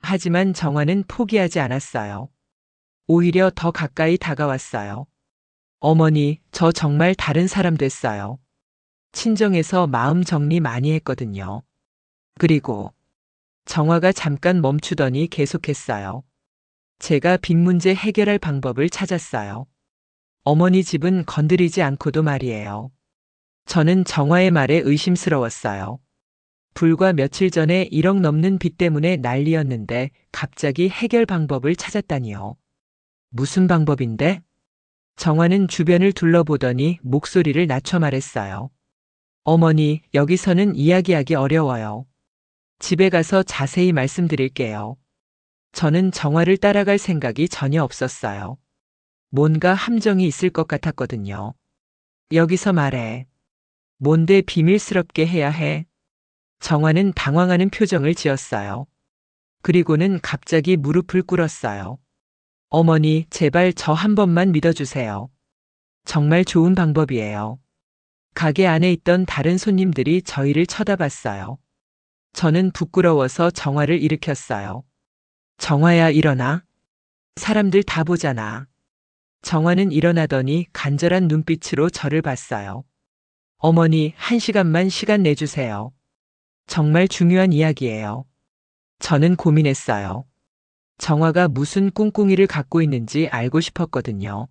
하지만 정화는 포기하지 않았어요. 오히려 더 가까이 다가왔어요. 어머니, 저 정말 다른 사람 됐어요. 친정에서 마음 정리 많이 했거든요. 그리고 정화가 잠깐 멈추더니 계속했어요. 제가 빚 문제 해결할 방법을 찾았어요. 어머니 집은 건드리지 않고도 말이에요. 저는 정화의 말에 의심스러웠어요. 불과 며칠 전에 1억 넘는 빚 때문에 난리였는데 갑자기 해결 방법을 찾았다니요. 무슨 방법인데? 정화는 주변을 둘러보더니 목소리를 낮춰 말했어요. 어머니, 여기서는 이야기하기 어려워요. 집에 가서 자세히 말씀드릴게요. 저는 정화를 따라갈 생각이 전혀 없었어요. 뭔가 함정이 있을 것 같았거든요. 여기서 말해. 뭔데 비밀스럽게 해야 해? 정화는 당황하는 표정을 지었어요. 그리고는 갑자기 무릎을 꿇었어요. 어머니, 제발 저 한 번만 믿어주세요. 정말 좋은 방법이에요. 가게 안에 있던 다른 손님들이 저희를 쳐다봤어요. 저는 부끄러워서 정화를 일으켰어요. 정화야, 일어나. 사람들 다 보잖아. 정화는 일어나더니 간절한 눈빛으로 저를 봤어요. 어머니, 1시간만 시간 내주세요. 정말 중요한 이야기예요. 저는 고민했어요. 정화가 무슨 꿍꿍이를 갖고 있는지 알고 싶었거든요.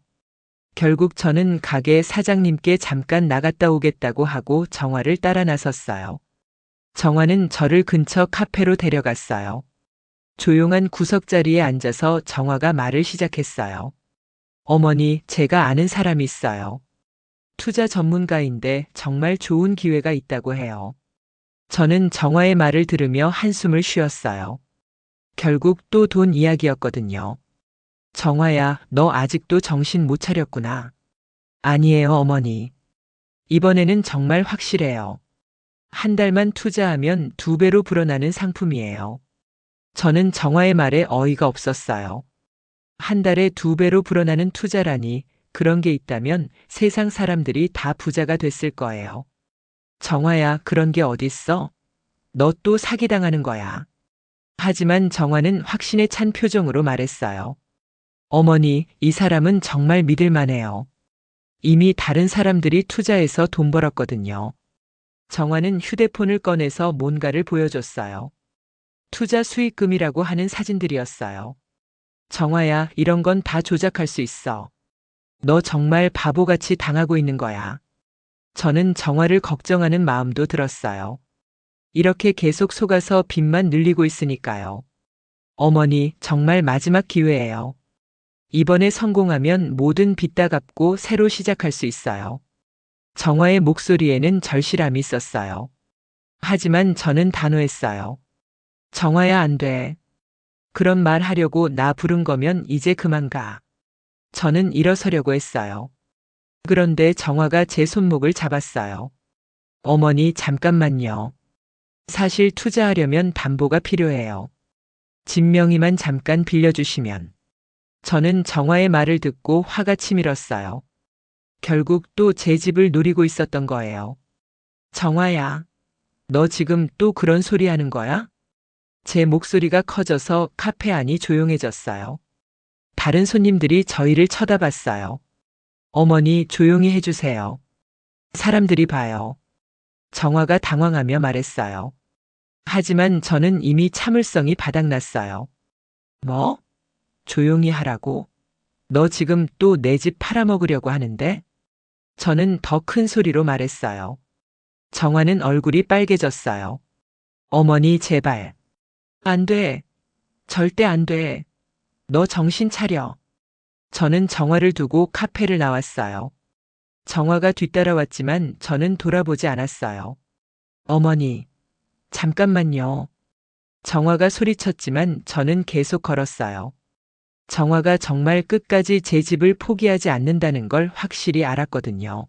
결국 저는 가게 사장님께 잠깐 나갔다 오겠다고 하고 정화를 따라 나섰어요. 정화는 저를 근처 카페로 데려갔어요. 조용한 구석자리에 앉아서 정화가 말을 시작했어요. 어머니, 제가 아는 사람이 있어요. 투자 전문가인데 정말 좋은 기회가 있다고 해요. 저는 정화의 말을 들으며 한숨을 쉬었어요. 결국 또 돈 이야기였거든요. 정화야, 너 아직도 정신 못 차렸구나. 아니에요, 어머니. 이번에는 정말 확실해요. 한 달만 투자하면 2배로 불어나는 상품이에요. 저는 정화의 말에 어이가 없었어요. 한 달에 2배로 불어나는 투자라니, 그런 게 있다면 세상 사람들이 다 부자가 됐을 거예요. 정화야, 그런 게 어딨어? 너 또 사기당하는 거야. 하지만 정화는 확신에 찬 표정으로 말했어요. 어머니, 이 사람은 정말 믿을 만해요. 이미 다른 사람들이 투자해서 돈 벌었거든요. 정화는 휴대폰을 꺼내서 뭔가를 보여줬어요. 투자 수익금이라고 하는 사진들이었어요. 정화야, 이런 건 다 조작할 수 있어. 너 정말 바보같이 당하고 있는 거야. 저는 정화를 걱정하는 마음도 들었어요. 이렇게 계속 속아서 빚만 늘리고 있으니까요. 어머니, 정말 마지막 기회예요. 이번에 성공하면 모든 빚 다 갚고 새로 시작할 수 있어요. 정화의 목소리에는 절실함이 있었어요. 하지만 저는 단호했어요. 정화야, 안 돼. 그런 말 하려고 나 부른 거면 이제 그만 가. 저는 일어서려고 했어요. 그런데 정화가 제 손목을 잡았어요. 어머니, 잠깐만요. 사실 투자하려면 담보가 필요해요. 집 명의만 잠깐 빌려주시면. 저는 정화의 말을 듣고 화가 치밀었어요. 결국 또 제 집을 노리고 있었던 거예요. 정화야, 너 지금 또 그런 소리 하는 거야? 제 목소리가 커져서 카페 안이 조용해졌어요. 다른 손님들이 저희를 쳐다봤어요. 어머니, 조용히 해주세요. 사람들이 봐요. 정화가 당황하며 말했어요. 하지만 저는 이미 참을성이 바닥났어요. 뭐? 조용히 하라고? 너 지금 또 내 집 팔아먹으려고 하는데? 저는 더 큰 소리로 말했어요. 정화는 얼굴이 빨개졌어요. 어머니, 제발. 안 돼. 절대 안 돼. 너 정신 차려. 저는 정화를 두고 카페를 나왔어요. 정화가 뒤따라왔지만 저는 돌아보지 않았어요. 어머니, 잠깐만요. 정화가 소리쳤지만 저는 계속 걸었어요. 정화가 정말 끝까지 제 집을 포기하지 않는다는 걸 확실히 알았거든요.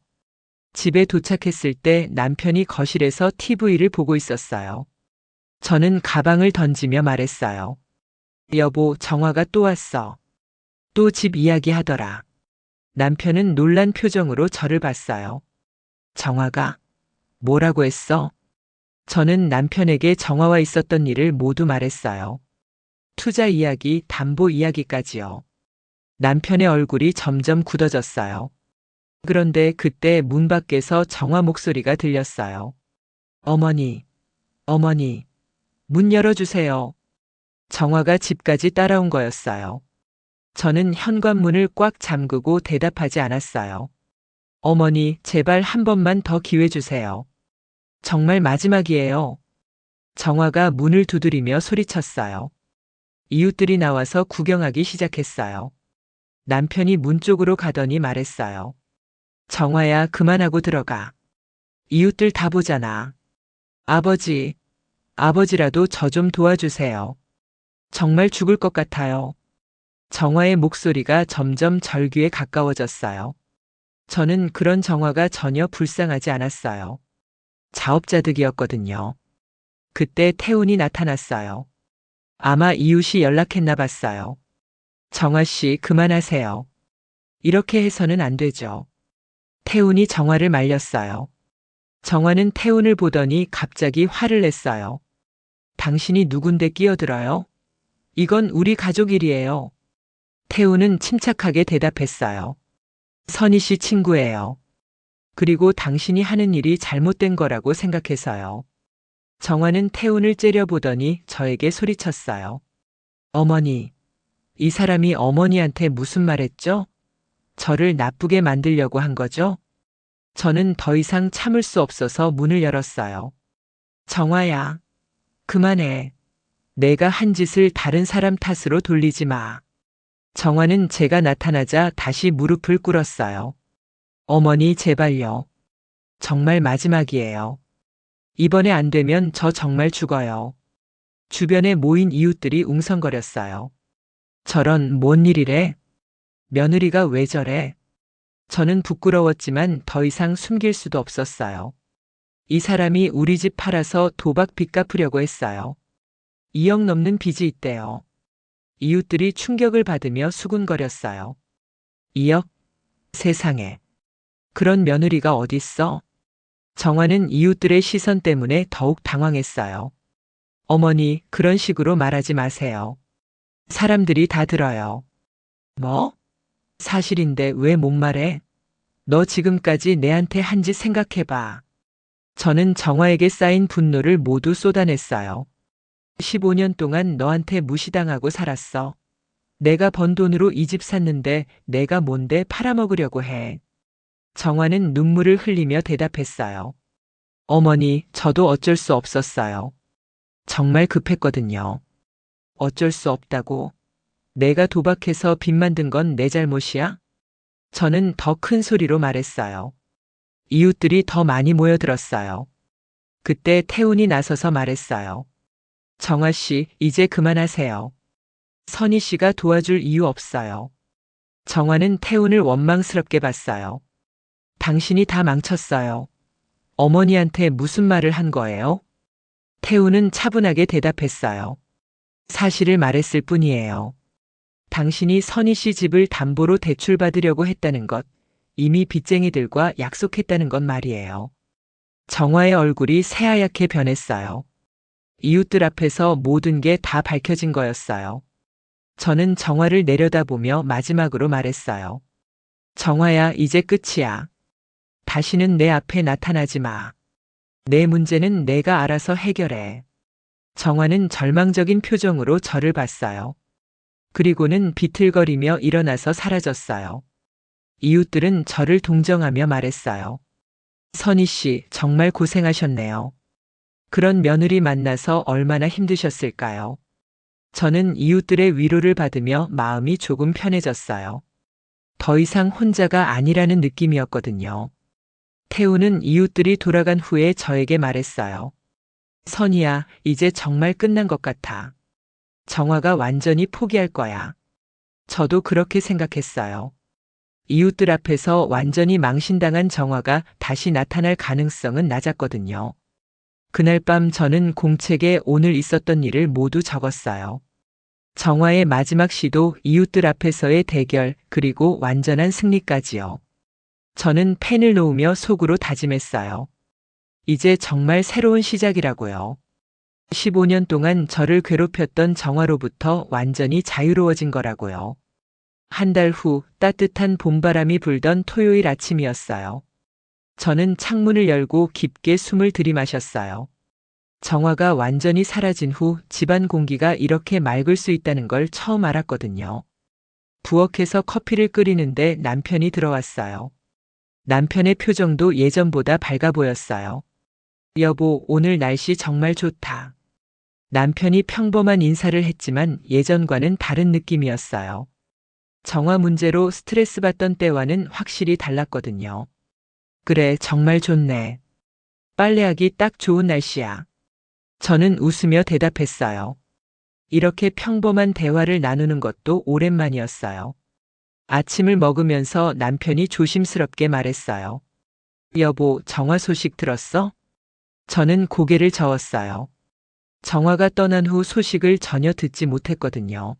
집에 도착했을 때 남편이 거실에서 TV를 보고 있었어요. 저는 가방을 던지며 말했어요. 여보, 정화가 또 왔어. 또 집 이야기 하더라. 남편은 놀란 표정으로 저를 봤어요. 정화가 뭐라고 했어? 저는 남편에게 정화와 있었던 일을 모두 말했어요. 투자 이야기, 담보 이야기까지요. 남편의 얼굴이 점점 굳어졌어요. 그런데 그때 문 밖에서 정화 목소리가 들렸어요. 어머니, 어머니, 문 열어주세요. 정화가 집까지 따라온 거였어요. 저는 현관문을 꽉 잠그고 대답하지 않았어요. 어머니, 제발 한 번만 더 기회 주세요. 정말 마지막이에요. 정화가 문을 두드리며 소리쳤어요. 이웃들이 나와서 구경하기 시작했어요. 남편이 문 쪽으로 가더니 말했어요. 정화야, 그만하고 들어가. 이웃들 다 보잖아. 아버지, 아버지라도 저 좀 도와주세요. 정말 죽을 것 같아요. 정화의 목소리가 점점 절규에 가까워졌어요. 저는 그런 정화가 전혀 불쌍하지 않았어요. 자업자득이었거든요. 그때 태훈이 나타났어요. 아마 이웃이 연락했나 봤어요. 정화 씨, 그만하세요. 이렇게 해서는 안 되죠. 태훈이 정화를 말렸어요. 정화는 태훈을 보더니 갑자기 화를 냈어요. 당신이 누군데 끼어들어요? 이건 우리 가족 일이에요. 태훈은 침착하게 대답했어요. 선희 씨 친구예요. 그리고 당신이 하는 일이 잘못된 거라고 생각해서요. 정화는 태훈을 째려보더니 저에게 소리쳤어요. 어머니, 이 사람이 어머니한테 무슨 말 했죠? 저를 나쁘게 만들려고 한 거죠? 저는 더 이상 참을 수 없어서 문을 열었어요. 정화야, 그만해. 내가 한 짓을 다른 사람 탓으로 돌리지 마. 정화는 제가 나타나자 다시 무릎을 꿇었어요. 어머니, 제발요. 정말 마지막이에요. 이번에 안 되면 저 정말 죽어요. 주변에 모인 이웃들이 웅성거렸어요. 저런, 뭔 일이래? 며느리가 왜 저래? 저는 부끄러웠지만 더 이상 숨길 수도 없었어요. 이 사람이 우리 집 팔아서 도박 빚 갚으려고 했어요. 2억 넘는 빚이 있대요. 이웃들이 충격을 받으며 수군거렸어요. 2억? 세상에. 그런 며느리가 어딨어? 정화는 이웃들의 시선 때문에 더욱 당황했어요. 어머니, 그런 식으로 말하지 마세요. 사람들이 다 들어요. 뭐? 사실인데 왜 못 말해? 너 지금까지 내한테 한 짓 생각해봐. 저는 정화에게 쌓인 분노를 모두 쏟아냈어요. 15년 동안 너한테 무시당하고 살았어. 내가 번 돈으로 이 집 샀는데 내가 뭔데 팔아먹으려고 해. 정화는 눈물을 흘리며 대답했어요. 어머니, 저도 어쩔 수 없었어요. 정말 급했거든요. 어쩔 수 없다고? 내가 도박해서 빚 만든 건 내 잘못이야? 저는 더 큰 소리로 말했어요. 이웃들이 더 많이 모여들었어요. 그때 태훈이 나서서 말했어요. 정화 씨, 이제 그만하세요. 선희 씨가 도와줄 이유 없어요. 정화는 태훈을 원망스럽게 봤어요. 당신이 다 망쳤어요. 어머니한테 무슨 말을 한 거예요? 태훈은 차분하게 대답했어요. 사실을 말했을 뿐이에요. 당신이 선희 씨 집을 담보로 대출받으려고 했다는 것, 이미 빚쟁이들과 약속했다는 것 말이에요. 정화의 얼굴이 새하얗게 변했어요. 이웃들 앞에서 모든 게 다 밝혀진 거였어요. 저는 정화를 내려다보며 마지막으로 말했어요. 정화야, 이제 끝이야. 다시는 내 앞에 나타나지 마. 내 문제는 내가 알아서 해결해. 정화는 절망적인 표정으로 저를 봤어요. 그리고는 비틀거리며 일어나서 사라졌어요. 이웃들은 저를 동정하며 말했어요. 선희 씨, 정말 고생하셨네요. 그런 며느리 만나서 얼마나 힘드셨을까요? 저는 이웃들의 위로를 받으며 마음이 조금 편해졌어요. 더 이상 혼자가 아니라는 느낌이었거든요. 태우는 이웃들이 돌아간 후에 저에게 말했어요. 선희야, 이제 정말 끝난 것 같아. 정화가 완전히 포기할 거야. 저도 그렇게 생각했어요. 이웃들 앞에서 완전히 망신당한 정화가 다시 나타날 가능성은 낮았거든요. 그날 밤 저는 공책에 오늘 있었던 일을 모두 적었어요. 정화의 마지막 시도, 이웃들 앞에서의 대결, 그리고 완전한 승리까지요. 저는 펜을 놓으며 속으로 다짐했어요. 이제 정말 새로운 시작이라고요. 15년 동안 저를 괴롭혔던 정화로부터 완전히 자유로워진 거라고요. 한 달 후 따뜻한 봄바람이 불던 토요일 아침이었어요. 저는 창문을 열고 깊게 숨을 들이마셨어요. 정화가 완전히 사라진 후 집안 공기가 이렇게 맑을 수 있다는 걸 처음 알았거든요. 부엌에서 커피를 끓이는데 남편이 들어왔어요. 남편의 표정도 예전보다 밝아 보였어요. 여보, 오늘 날씨 정말 좋다. 남편이 평범한 인사를 했지만 예전과는 다른 느낌이었어요. 정화 문제로 스트레스 받던 때와는 확실히 달랐거든요. 그래, 정말 좋네. 빨래하기 딱 좋은 날씨야. 저는 웃으며 대답했어요. 이렇게 평범한 대화를 나누는 것도 오랜만이었어요. 아침을 먹으면서 남편이 조심스럽게 말했어요. 여보, 정화 소식 들었어? 저는 고개를 저었어요. 정화가 떠난 후 소식을 전혀 듣지 못했거든요.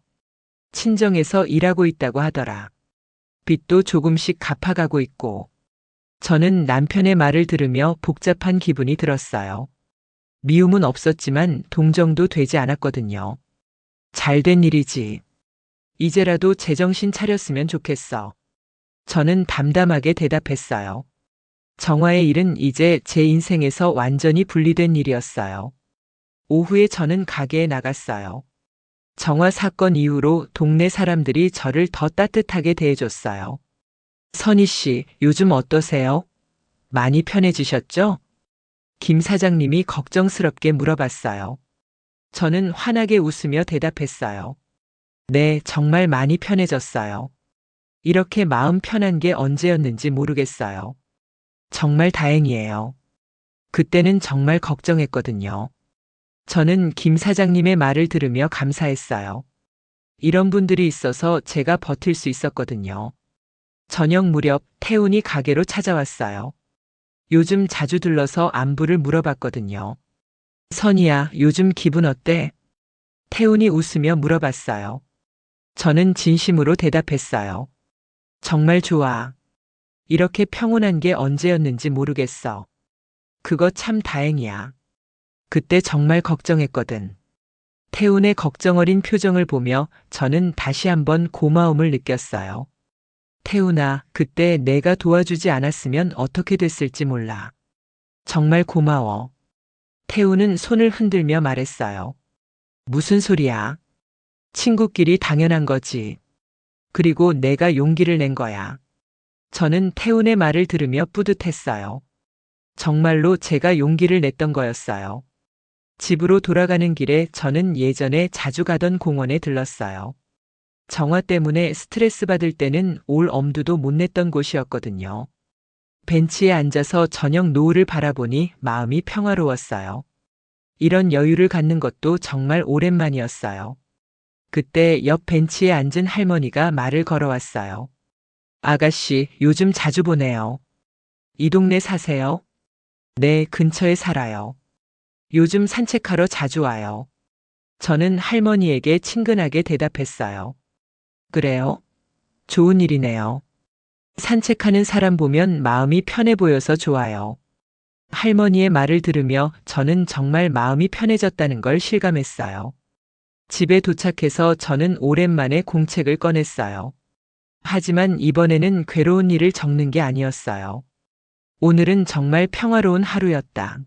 친정에서 일하고 있다고 하더라. 빚도 조금씩 갚아가고 있고. 저는 남편의 말을 들으며 복잡한 기분이 들었어요. 미움은 없었지만 동정도 되지 않았거든요. 잘된 일이지. 이제라도 제정신 차렸으면 좋겠어. 저는 담담하게 대답했어요. 정화의 일은 이제 제 인생에서 완전히 분리된 일이었어요. 오후에 저는 가게에 나갔어요. 정화 사건 이후로 동네 사람들이 저를 더 따뜻하게 대해줬어요. 선희 씨, 요즘 어떠세요? 많이 편해지셨죠? 김 사장님이 걱정스럽게 물어봤어요. 저는 환하게 웃으며 대답했어요. 네, 정말 많이 편해졌어요. 이렇게 마음 편한 게 언제였는지 모르겠어요. 정말 다행이에요. 그때는 정말 걱정했거든요. 저는 김 사장님의 말을 들으며 감사했어요. 이런 분들이 있어서 제가 버틸 수 있었거든요. 저녁 무렵 태훈이 가게로 찾아왔어요. 요즘 자주 들러서 안부를 물어봤거든요. 선이야, 요즘 기분 어때? 태훈이 웃으며 물어봤어요. 저는 진심으로 대답했어요. 정말 좋아. 이렇게 평온한 게 언제였는지 모르겠어. 그거 참 다행이야. 그때 정말 걱정했거든. 태훈의 걱정 어린 표정을 보며 저는 다시 한번 고마움을 느꼈어요. 태훈아, 그때 내가 도와주지 않았으면 어떻게 됐을지 몰라. 정말 고마워. 태훈은 손을 흔들며 말했어요. 무슨 소리야? 친구끼리 당연한 거지. 그리고 내가 용기를 낸 거야. 저는 태훈의 말을 들으며 뿌듯했어요. 정말로 제가 용기를 냈던 거였어요. 집으로 돌아가는 길에 저는 예전에 자주 가던 공원에 들렀어요. 정화 때문에 스트레스 받을 때는 올 엄두도 못 냈던 곳이었거든요. 벤치에 앉아서 저녁 노을을 바라보니 마음이 평화로웠어요. 이런 여유를 갖는 것도 정말 오랜만이었어요. 그때 옆 벤치에 앉은 할머니가 말을 걸어왔어요. 아가씨, 요즘 자주 보네요. 이 동네 사세요? 네, 근처에 살아요. 요즘 산책하러 자주 와요. 저는 할머니에게 친근하게 대답했어요. 그래요? 좋은 일이네요. 산책하는 사람 보면 마음이 편해 보여서 좋아요. 할머니의 말을 들으며 저는 정말 마음이 편해졌다는 걸 실감했어요. 집에 도착해서 저는 오랜만에 공책을 꺼냈어요. 하지만 이번에는 괴로운 일을 적는 게 아니었어요. 오늘은 정말 평화로운 하루였다.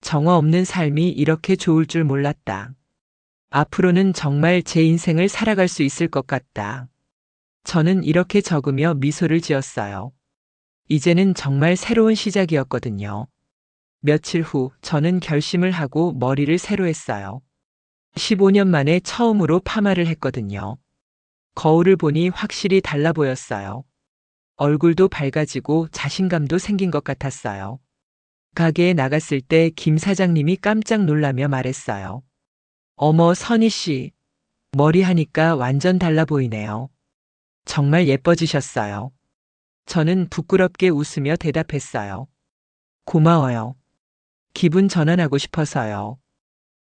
정화 없는 삶이 이렇게 좋을 줄 몰랐다. 앞으로는 정말 제 인생을 살아갈 수 있을 것 같다. 저는 이렇게 적으며 미소를 지었어요. 이제는 정말 새로운 시작이었거든요. 며칠 후 저는 결심을 하고 머리를 새로 했어요. 15년 만에 처음으로 파마를 했거든요. 거울을 보니 확실히 달라 보였어요. 얼굴도 밝아지고 자신감도 생긴 것 같았어요. 가게에 나갔을 때 김 사장님이 깜짝 놀라며 말했어요. 어머, 선희 씨. 머리 하니까 완전 달라 보이네요. 정말 예뻐지셨어요. 저는 부끄럽게 웃으며 대답했어요. 고마워요. 기분 전환하고 싶어서요.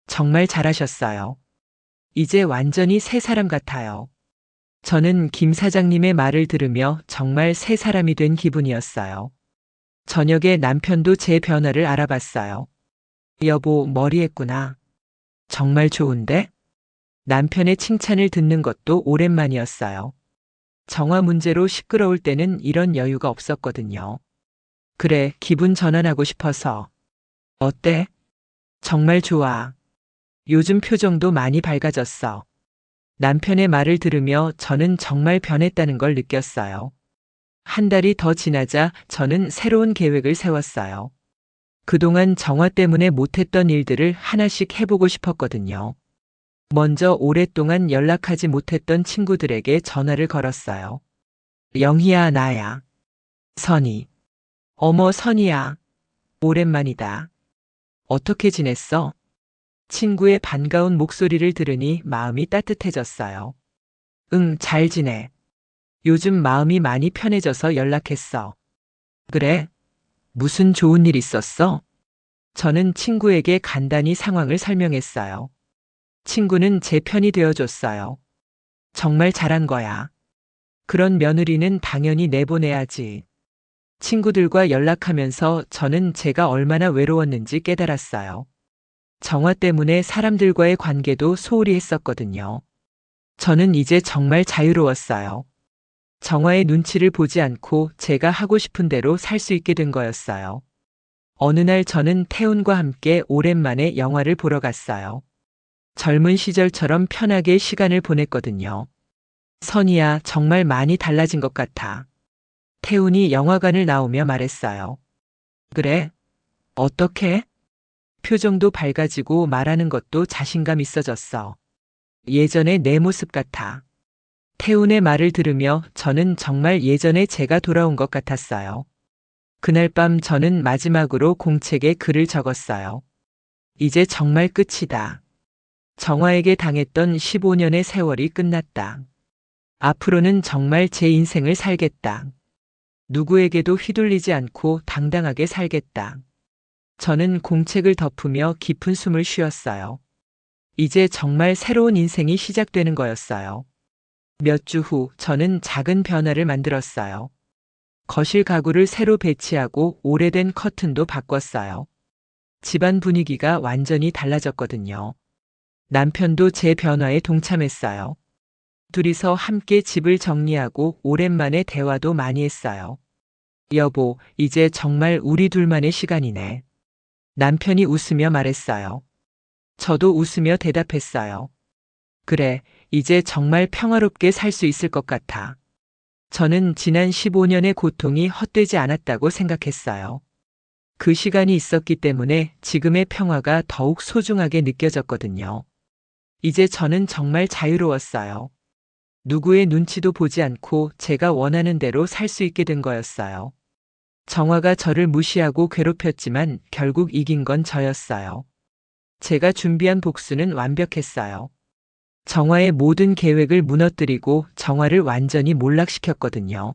정말 잘하셨어요. 이제 완전히 새 사람 같아요. 저는 김 사장님의 말을 들으며 정말 새 사람이 된 기분이었어요. 저녁에 남편도 제 변화를 알아봤어요. 여보, 머리 했구나. 정말 좋은데? 남편의 칭찬을 듣는 것도 오랜만이었어요. 정화 문제로 시끄러울 때는 이런 여유가 없었거든요. 그래, 기분 전환하고 싶어서. 어때? 정말 좋아. 요즘 표정도 많이 밝아졌어. 남편의 말을 들으며 저는 정말 변했다는 걸 느꼈어요. 한 달이 더 지나자 저는 새로운 계획을 세웠어요. 그동안 정화 때문에 못했던 일들을 하나씩 해보고 싶었거든요. 먼저 오랫동안 연락하지 못했던 친구들에게 전화를 걸었어요. 영희야, 나야. 선희. 어머, 선희야. 오랜만이다. 어떻게 지냈어? 친구의 반가운 목소리를 들으니 마음이 따뜻해졌어요. 응, 잘 지내. 요즘 마음이 많이 편해져서 연락했어. 그래? 무슨 좋은 일 있었어? 저는 친구에게 간단히 상황을 설명했어요. 친구는 제 편이 되어줬어요. 정말 잘한 거야. 그런 며느리는 당연히 내보내야지. 친구들과 연락하면서 저는 제가 얼마나 외로웠는지 깨달았어요. 정화 때문에 사람들과의 관계도 소홀히 했었거든요. 저는 이제 정말 자유로웠어요. 정화의 눈치를 보지 않고 제가 하고 싶은 대로 살 수 있게 된 거였어요. 어느 날 저는 태훈과 함께 오랜만에 영화를 보러 갔어요. 젊은 시절처럼 편하게 시간을 보냈거든요. 선희야, 정말 많이 달라진 것 같아. 태훈이 영화관을 나오며 말했어요. 그래? 어떻게? 표정도 밝아지고 말하는 것도 자신감 있어졌어. 예전의 내 모습 같아. 태훈의 말을 들으며 저는 정말 예전에 제가 돌아온 것 같았어요. 그날 밤 저는 마지막으로 공책에 글을 적었어요. 이제 정말 끝이다. 정화에게 당했던 15년의 세월이 끝났다. 앞으로는 정말 제 인생을 살겠다. 누구에게도 휘둘리지 않고 당당하게 살겠다. 저는 공책을 덮으며 깊은 숨을 쉬었어요. 이제 정말 새로운 인생이 시작되는 거였어요. 몇 주 후 저는 작은 변화를 만들었어요. 거실 가구를 새로 배치하고 오래된 커튼도 바꿨어요. 집안 분위기가 완전히 달라졌거든요. 남편도 제 변화에 동참했어요. 둘이서 함께 집을 정리하고 오랜만에 대화도 많이 했어요. 여보, 이제 정말 우리 둘만의 시간이네. 남편이 웃으며 말했어요. 저도 웃으며 대답했어요. 그래, 이제 정말 평화롭게 살 수 있을 것 같아. 저는 지난 15년의 고통이 헛되지 않았다고 생각했어요. 그 시간이 있었기 때문에 지금의 평화가 더욱 소중하게 느껴졌거든요. 이제 저는 정말 자유로웠어요. 누구의 눈치도 보지 않고 제가 원하는 대로 살 수 있게 된 거였어요. 정화가 저를 무시하고 괴롭혔지만 결국 이긴 건 저였어요. 제가 준비한 복수는 완벽했어요. 정화의 모든 계획을 무너뜨리고 정화를 완전히 몰락시켰거든요.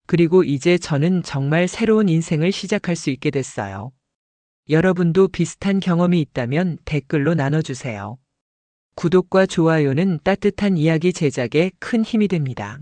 그리고 이제 저는 정말 새로운 인생을 시작할 수 있게 됐어요. 여러분도 비슷한 경험이 있다면 댓글로 나눠주세요. 구독과 좋아요는 따뜻한 이야기 제작에 큰 힘이 됩니다.